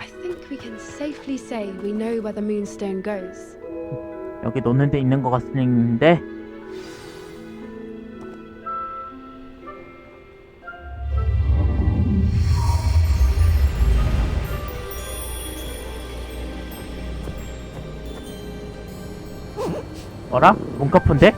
I think we can safely say we know where the Moonstone goes. 여기 놓는 데 있는 것 같은데. 어라? 문카프인데?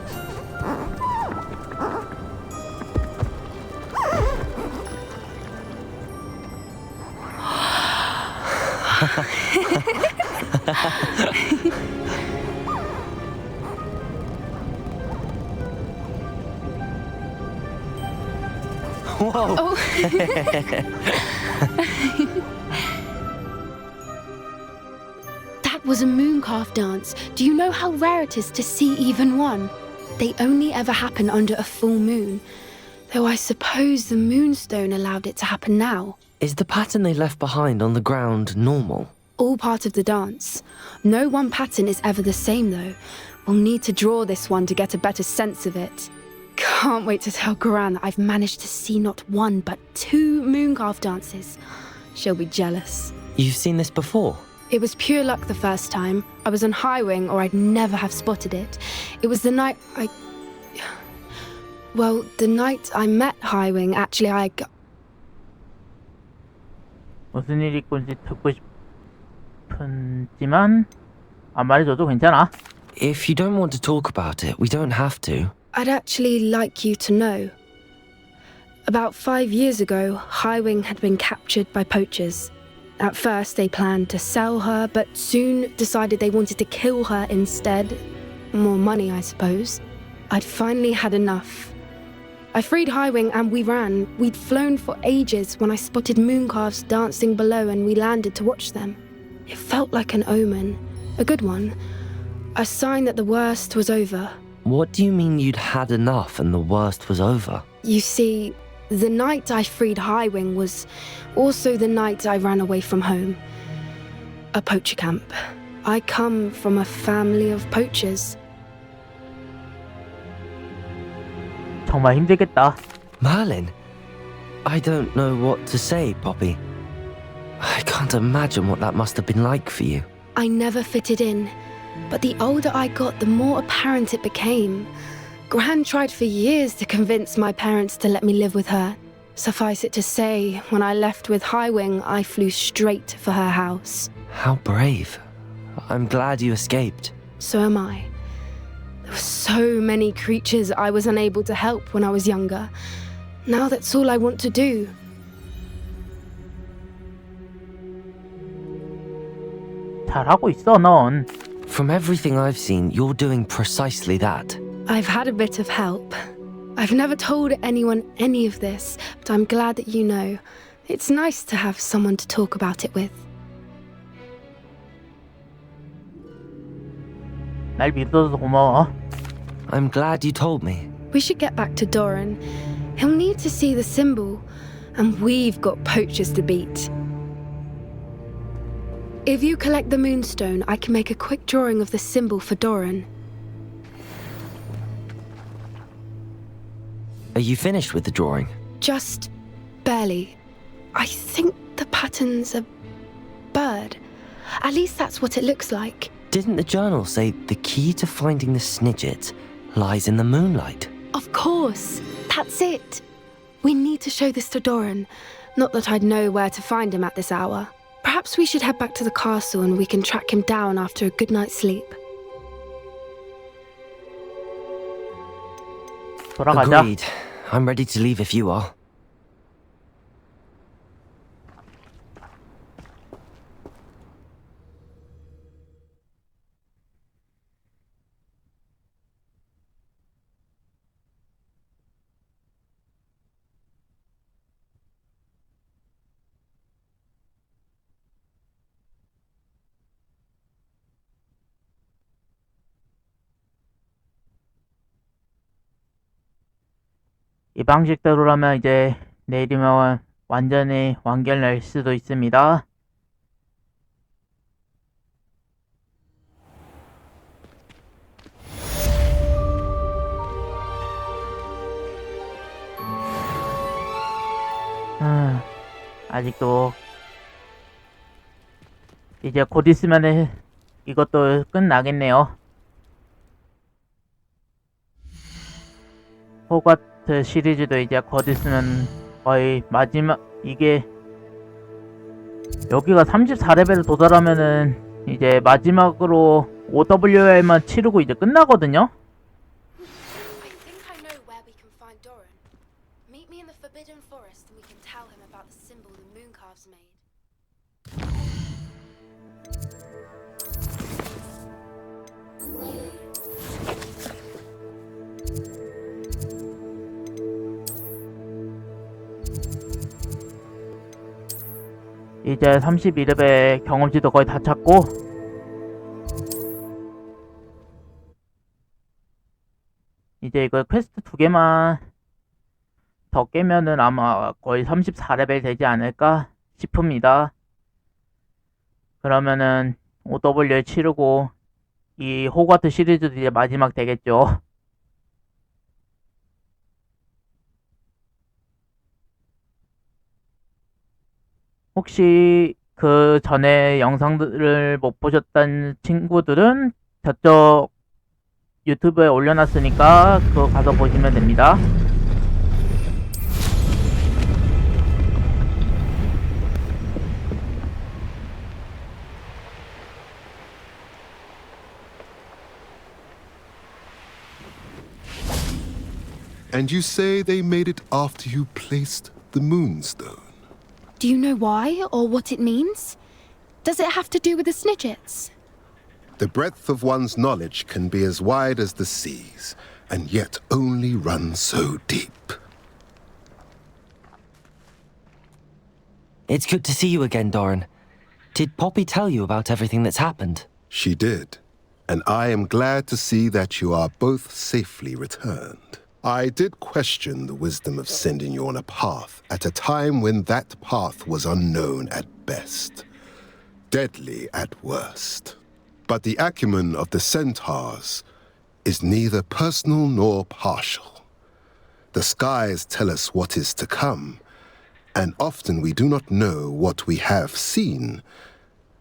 Whoa! Oh. That was a mooncalf dance. Do you know how rare it is to see even one? They only ever happen under a full moon. Though I suppose the Moonstone allowed it to happen now. Is the pattern they left behind on the ground normal? All part of the dance. No one pattern is ever the same, though. We'll need to draw this one to get a better sense of it. Can't wait to tell Gran that I've managed to see not one, but 2 mooncalf dances. She'll be jealous. You've seen this before? It was pure luck the first time. I was on Highwing, or I'd never have spotted it. It was the night the night I met Highwing, actually, I got... 무슨 일이 있군지 듣고 싶지만 안 말해줘도 괜찮아. If you don't want to talk about it, we don't have to. I'd actually like you to know. About 5 years ago, Highwing had been captured by poachers. At first, they planned to sell her, but soon decided they wanted to kill her instead. More money, I suppose. I'd finally had enough. I freed Highwing and we ran. We'd flown for ages when I spotted mooncalves dancing below and we landed to watch them. It felt like an omen. A good one. A sign that the worst was over. What do you mean you'd had enough and the worst was over? You see, the night I freed Highwing was also the night I ran away from home. A poacher camp. I come from a family of poachers. 정말 힘들겠다. Merlin, I don't know what to say, Poppy. I can't imagine what that must have been like for you. I never fitted in, but the older I got, the more apparent it became. Gran tried for years to convince my parents to let me live with her. Suffice it to say, when I left with Highwing, I flew straight for her house. How brave. I'm glad you escaped. So am I. There were so many creatures I was unable to help when I was younger. Now that's all I want to do. 잘하고 있어, 넌. From everything I've seen, you're doing precisely that. I've had a bit of help. I've never told anyone any of this, but I'm glad that you know. It's nice to have someone to talk about it with. 날 믿어줘서 고마워. I'm glad you told me. We should get back to Doran. He'll need to see the symbol, and we've got poachers to beat. If you collect the moonstone, I can make a quick drawing of the symbol for Doran. Are you finished with the drawing? Just barely. I think the pattern's a bird. At least that's what it looks like. Didn't the journal say the key to finding the Snijet lies in the moonlight? Of course. That's it. We need to show this to Doran. Not that I'd know where to find him at this hour. Perhaps we should head back to the castle and we can track him down after a good night's sleep. 돌아가자. Agreed. I'm ready to leave if you are. 이 방식대로라면 이제 내일이면 완전히 완결될 수도 있습니다. 아직도 이제 곧 있으면 이것도 끝나겠네요. 호그와트 시리즈도 이제 곧 있으면 거의 마지막, 이게 여기가 34레벨을 도달하면은 이제 마지막으로 O.W.L.만 치르고 이제 끝나거든요. I think I know where we can find Doran. Meet me in the Forbidden Forest and we can tell him about the symbol the Mooncalves made. 이제 32레벨 경험치도 거의 다 찾고 이제 이거 퀘스트 2개만 더 깨면은 아마 거의 34레벨 되지 않을까 싶습니다. 그러면은 O.W.L 치르고 이 호그와트 시리즈도 이제 마지막 되겠죠. 혹시 그 전에 영상들을 못 보셨던 친구들은 저쪽 유튜브에 올려놨으니까 그거 가서 보시면 됩니다. And you say they made it after you placed the moonstone? Do you know why or what it means? Does it have to do with the Snidgets? The breadth of one's knowledge can be as wide as the seas, and yet only run so deep. It's good to see you again, Doran. Did Poppy tell you about everything that's happened? She did, and I am glad to see that you are both safely returned. I did question the wisdom of sending you on a path at a time when that path was unknown at best, deadly at worst. But the acumen of the centaurs is neither personal nor partial. The skies tell us what is to come, and often we do not know what we have seen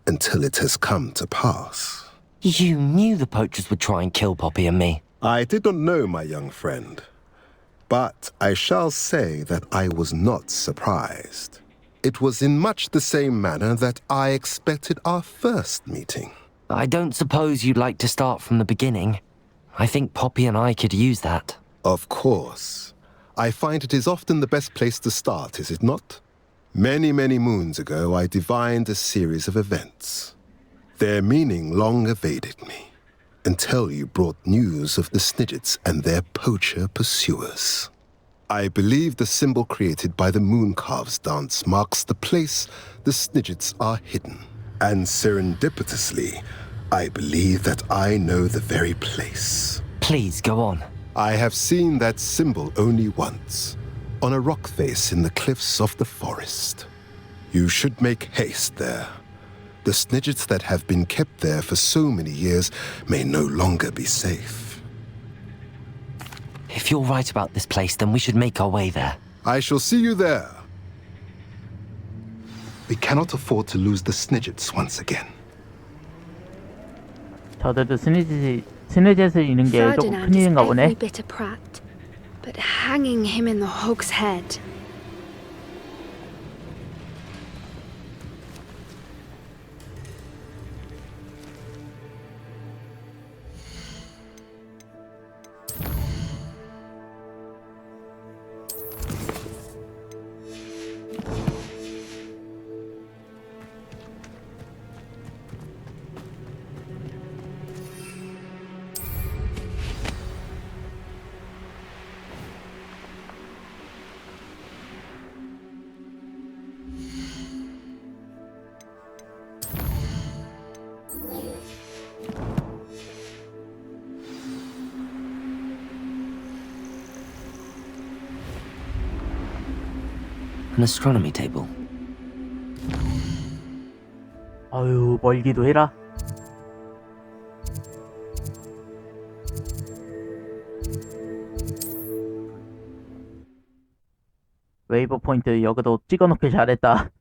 until it has come to pass. You knew the poachers would try and kill Poppy and me. I did not know, my young friend, but I shall say that I was not surprised. It was in much the same manner that I expected our first meeting. I don't suppose you'd like to start from the beginning. I think Poppy and I could use that. Of course. I find it is often the best place to start, is it not? Many, many moons ago, I divined a series of events. Their meaning long evaded me, until you brought news of the Snidgets and their poacher pursuers. I believe the symbol created by the Mooncalves dance marks the place the Snidgets are hidden. And serendipitously, I believe that I know the very place. Please, go on. I have seen that symbol only once, on a rock face in the cliffs of the forest. You should make haste there. The Snidgets that have been kept there for so many years may no longer be safe. If you're right about this place, then we should make our way there. I shall see you there. We cannot afford to lose the Snidgets once again. 저들도 스니젯을 잃는 게 조금 Ferdinand is 큰일인가 보네. every bit a prat, but hanging him in the hog's head. An astronomy table. 아유, 멀기도 해라. 웨이브 포인트 여기도 찍어놓길 잘했다.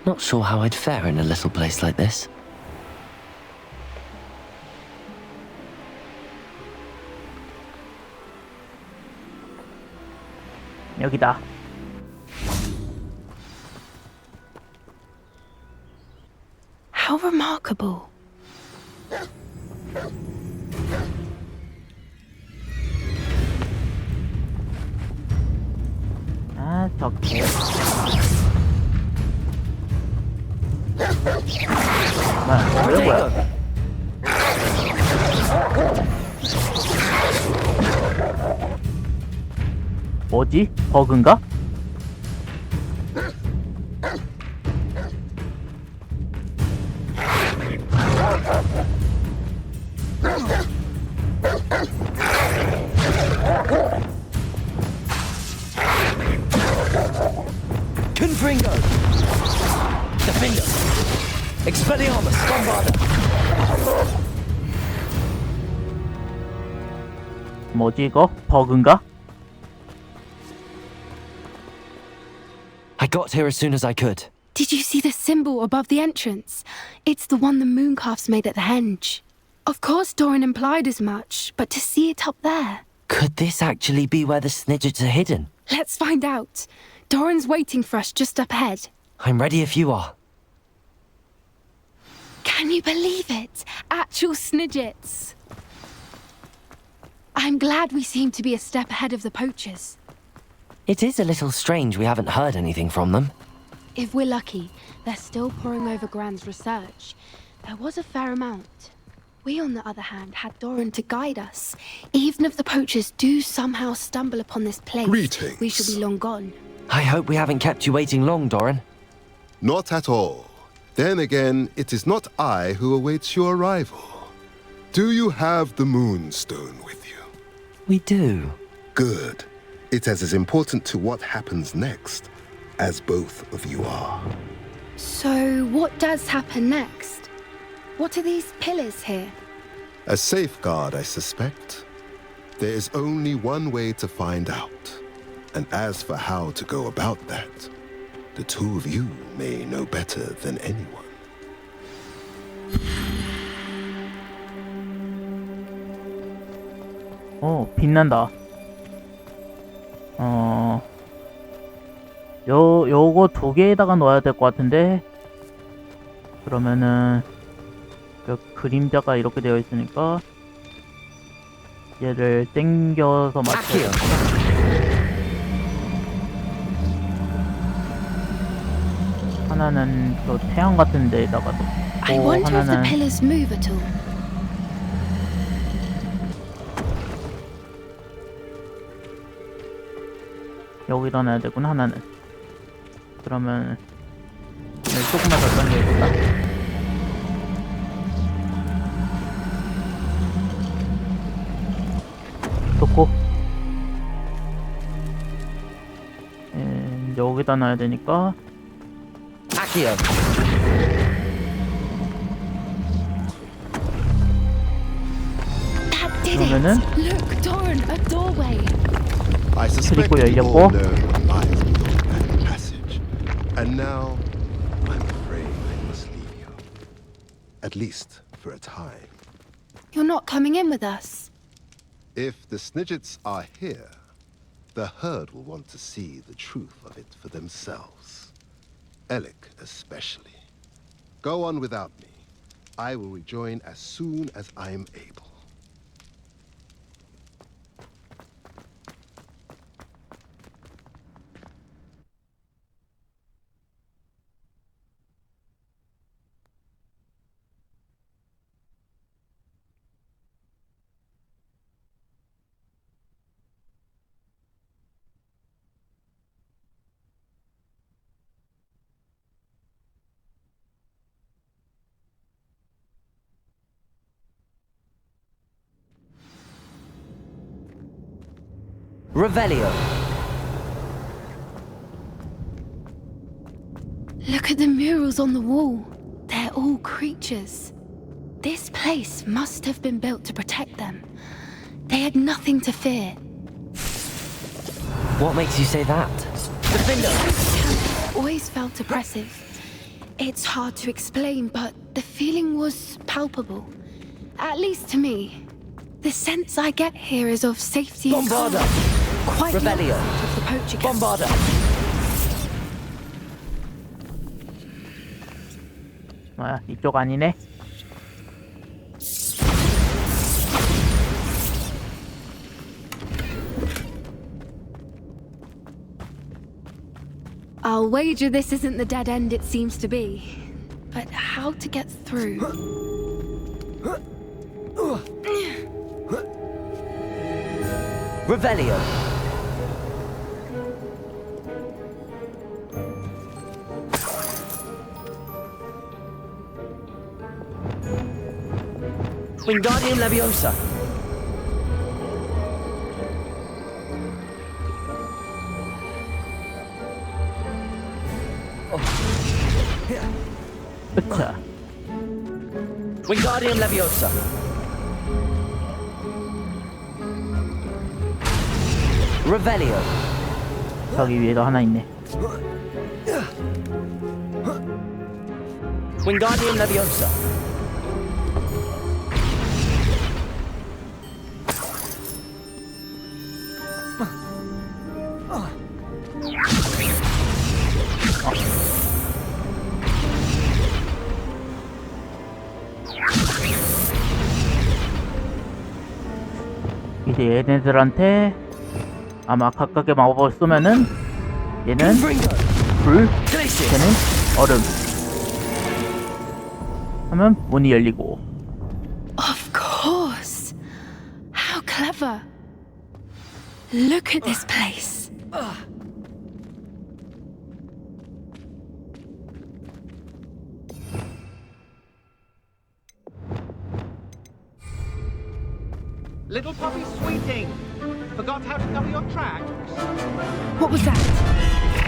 Not sure how I'd fare in a little place like this. 여기다. How remarkable. 아, 저기. 뭐야? 뭐지? 버그인가? Confringo! Defender! Expelliarmus! Bombarda! 뭐지 이거? 버그인가? I got here as soon as I could. Did you see the symbol above the entrance? It's the one the Mooncalves made at the henge. Of course Doran implied as much, but to see it up there... Could this actually be where the Snidgets are hidden? Let's find out. Doran's waiting for us just up ahead. I'm ready if you are. Can you believe it? Actual Snijet's. I'm glad we seem to be a step ahead of the poachers. It is a little strange we haven't heard anything from them. If we're lucky, they're still poring over Gran's research. There was a fair amount. We, on the other hand, had Doran to guide us. Even if the poachers do somehow stumble upon this place, Greetings. we shall be long gone. I hope we haven't kept you waiting long, Doran. Not at all. Then again, it is not I who awaits your arrival. Do you have the Moonstone with you? We do. Good. It is as important to what happens next as both of you are. So, what does happen next? What are these pillars here? A safeguard, I suspect. There is only one way to find out. And as for how to go about that, the two of you may know better than anyone. 빛난다. 요거 두 개에다가 넣어야 될 것 같은데. 그러면은 그림자가 이렇게 되어 있으니까 얘를 당겨서 맞춰요. 하나는 저 태양 같은 데에다가 I 놓고 wonder if the 하나는 pillars move at all. 여기다 놔야 되구나. 하나는. 그러면 조금만 더 당겨야겠다. 좋고 여기다 놔야 되니까 Accio. That did 그러면은 it! Look, Doran, a doorway! I suspect 그리고 you all 열렸고 know what lies beyond that passage. And now, I'm afraid I must leave you. At least for a time. You're not coming in with us. If the Snidgets are here, the herd will want to see the truth of it for themselves. Alec especially. Go on without me. I will rejoin as soon as I am able. Revelio. Look at the murals on the wall. They're all creatures. This place must have been built to protect them. They had nothing to fear. What makes you say that? I've always felt oppressive. It's hard to explain, but the feeling was palpable. At least to me. The sense I get here is of safety and calm. Bombarda! Quite Revelio. the opposite of the poacher camp. Bombarda! 뭐야, 이쪽 아니네? I'll wager this isn't the dead end it seems to be. But how to get through? Revelio. Wingardium Leviosa. 으차. Wingardium Leviosa. Revelio. 저기 위에도 하나 있네. Wingardium Leviosa. 이제 얘네들한테 아마 각각의 마법을 쏘면은 얘는 불, 얘는 얼음 하면 문이 열리고. Of course. How clever. Look at this place. Little puppy Sweeting! Forgot how to cover your tracks? What was that?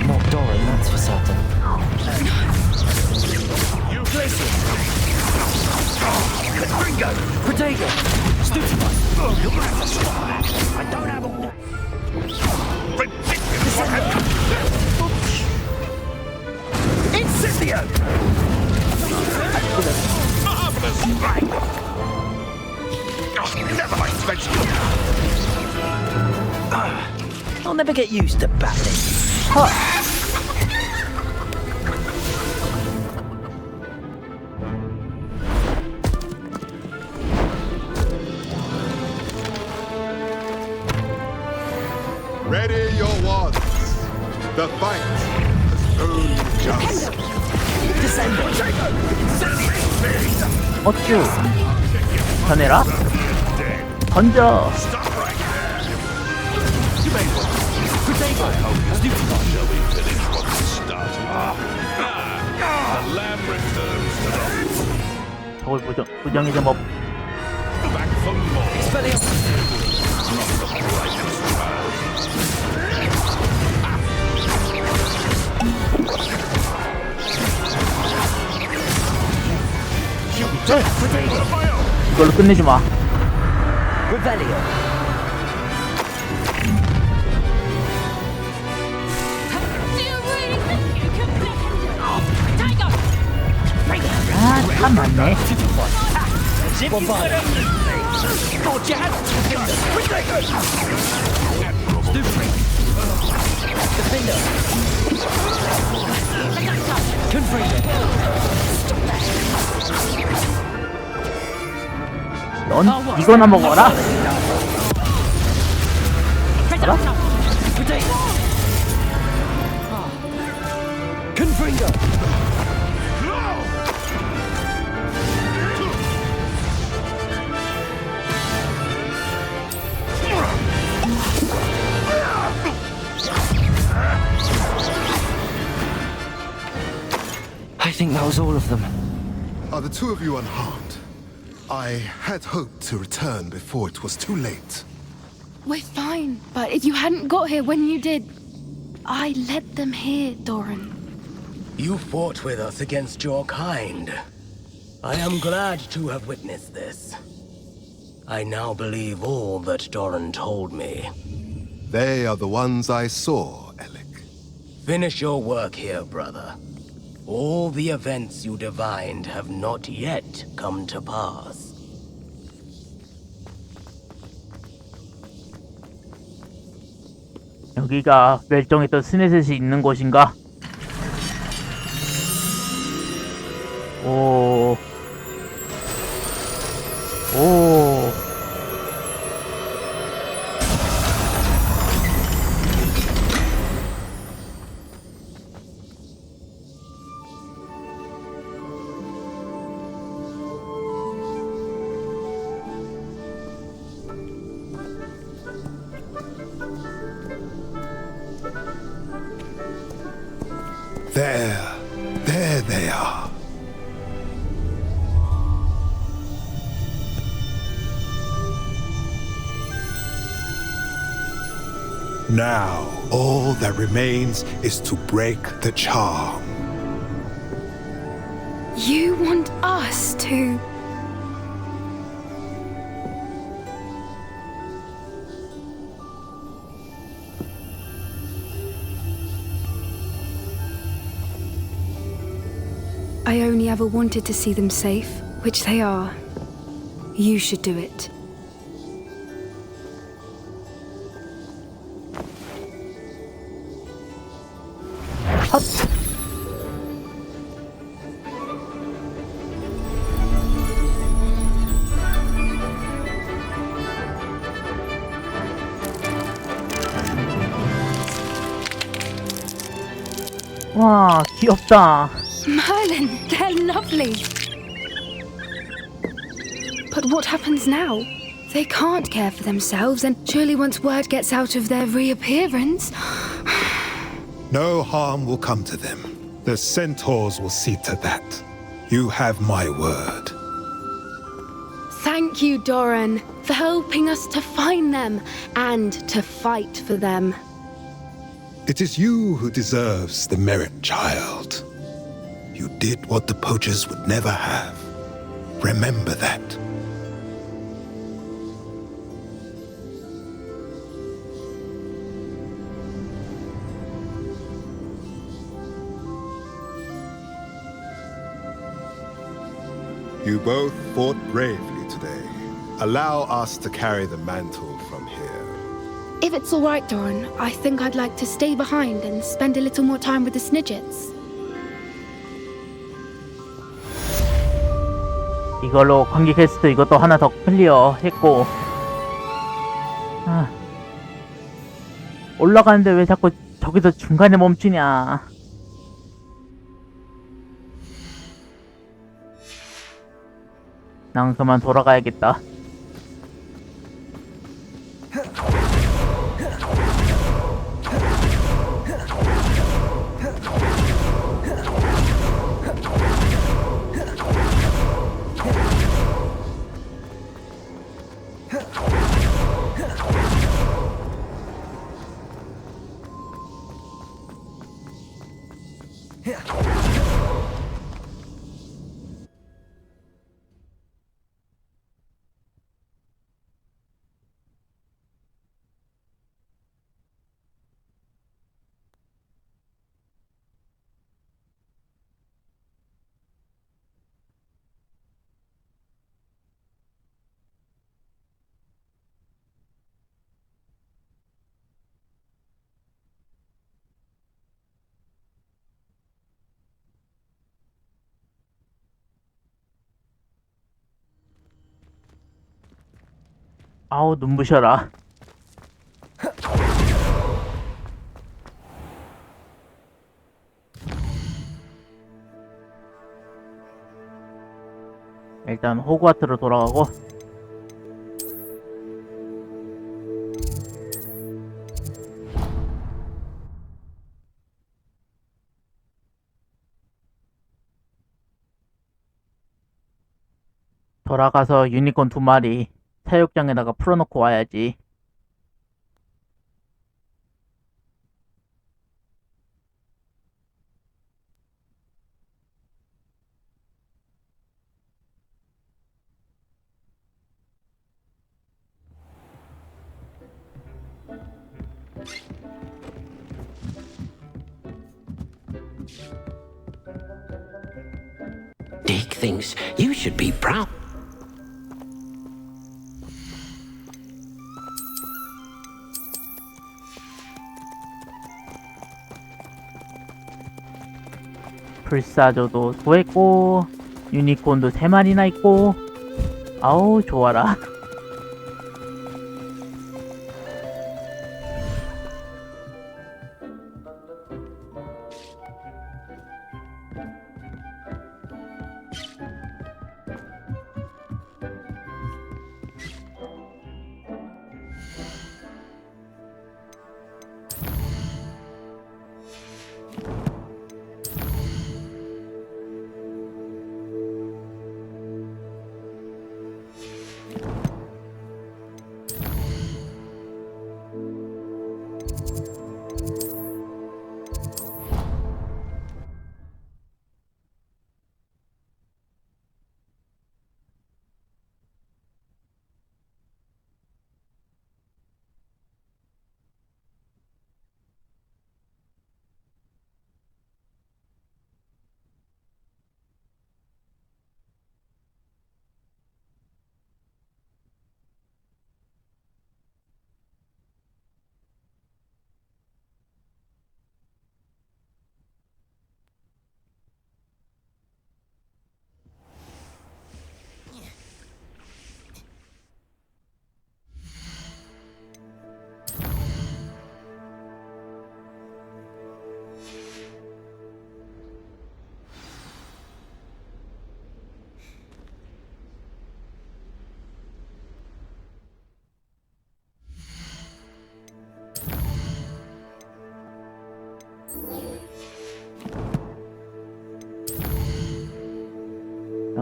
Not Doran, that's for certain. You listen! Ringo! Protego! Stupefy! I don't have all day! Ridiculous! What happened? Incipio! Marvelous strike! Never mind, Spencer! I'll never get used to battling. Ready your wands. The fight has grown just. 어쭈 전해라 던져. 저걸 부정이 좀 없. 이걸로 끝내지 마. 아, 참 많네. 넌 이거나 먹어라. 알아? I think that was all of them. Are the two of you unharmed? I had hoped to return before it was too late. We're fine, but if you hadn't got here when you did, I led them here, Doran. You fought with us against your kind. I am glad to have witnessed this. I now believe all that Doran told me. They are the ones I saw, Alec. Finish your work here, brother. All the events you divined have not yet come to pass. 여기가 멸종했던 스니젯이 있는 곳인가? 오. 오. There they are. Now, all that remains is to break the charm. You want us to... I only ever wanted to see them safe, which they are. You should do it. 와, 귀엽다. Merlin, they're lovely. But what happens now? They can't care for themselves, and surely once word gets out of their reappearance... No harm will come to them. The centaurs will see to that. You have my word. Thank you, Doran, for helping us to find them and to fight for them. It is you who deserves the merit, child. You did what the poachers would never have. Remember that. You both fought bravely today. Allow us to carry the mantle from here. If it's all right, Doran, I think I'd like to stay behind and spend a little more time with the Snigyets. 이걸로 관계 퀘스트 이것도 하나 더 클리어 했고. 아. 올라가는데 왜 자꾸 저기서 중간에 멈추냐. 난 그만 돌아가야겠다. 아우, 눈부셔라. 일단 호그와트로 돌아가고. 돌아가서 유니콘 2마리 사육장에다가 풀어놓고 와야지. Dick thinks you should be proud. 불사조도 구했고 유니콘도 3마리나 있고. 아우, 좋아라.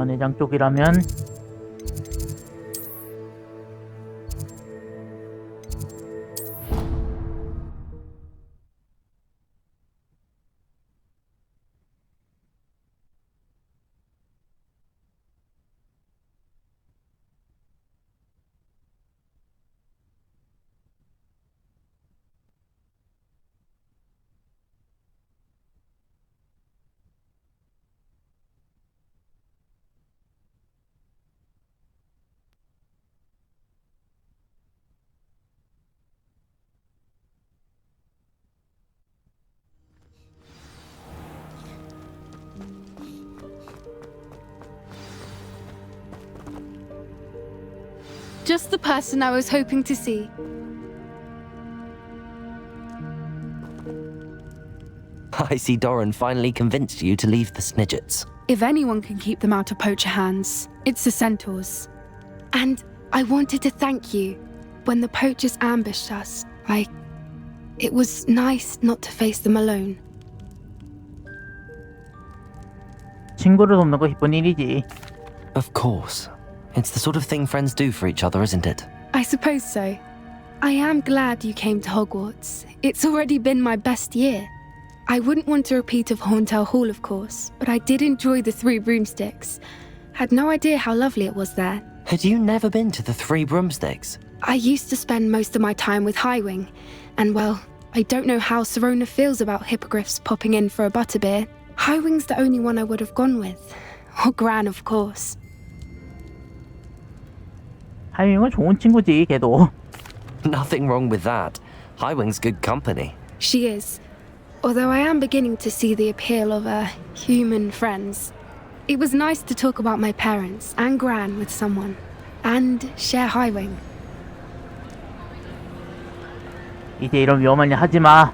연회장 쪽이라면 Just the person I was hoping to see. I see Doran finally convinced you to leave the Snidgets. If anyone can keep them out of poacher hands, it's the centaurs. And I wanted to thank you. When the poachers ambushed us, it was nice not to face them alone. 친구를 돕는 거 기쁜 일이지. Of course. It's the sort of thing friends do for each other, isn't it? I suppose so. I am glad you came to Hogwarts. It's already been my best year. I wouldn't want a repeat of Horntail Hall, of course, but I did enjoy the Three Broomsticks. Had no idea how lovely it was there. Had you never been to the Three Broomsticks? I used to spend most of my time with Highwing, and well, I don't know how Serona feels about hippogriffs popping in for a butterbeer. Highwing's the only one I would have gone with. Or Gran, of course. 하이윙은 좋은 친구지, 걔도. Nothing wrong with that. Highwing's good company. She is. Although I am beginning to see the appeal of human friends. It was nice to talk about my parents and Gran with someone. And share Highwing. 이제 이런 위험한 일 하지 마.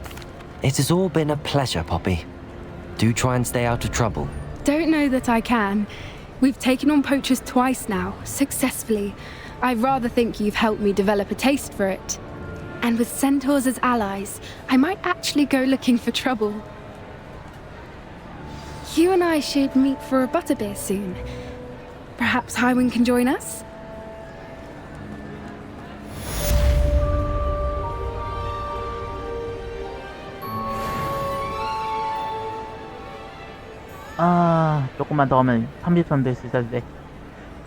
It has all been a pleasure, Poppy. Do try and stay out of trouble. Don't know that I can. We've taken on poachers twice now, successfully. I rather think you've helped me develop a taste for it. And with centaurs as allies, I might actually go looking for trouble. You and I should meet for a butterbeer soon. Perhaps Highwing can join us? 조금만 더 하면 33 됐을 텐데.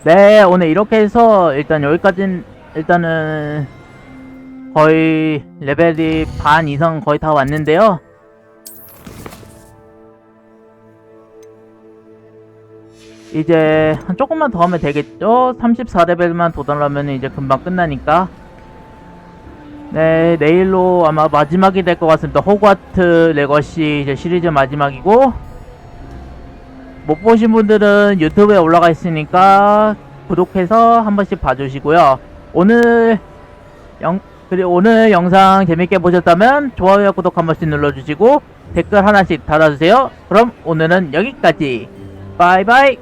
네, 오늘 이렇게 해서 일단 여기까지는 일단은 거의 레벨이 반 이상 거의 다 왔는데요. 이제 조금만 더 하면 되겠죠? 34레벨만 도달하면 이제 금방 끝나니까. 네, 내일로 아마 마지막이 될 것 같습니다. 호그와트 레거시 이제 시리즈 마지막이고, 못 보신 분들은 유튜브에 올라가 있으니까 구독해서 한 번씩 봐주시고요. 오늘 영상 재밌게 보셨다면 좋아요와 구독 한 번씩 눌러주시고 댓글 하나씩 달아주세요. 그럼 오늘은 여기까지. 바이바이.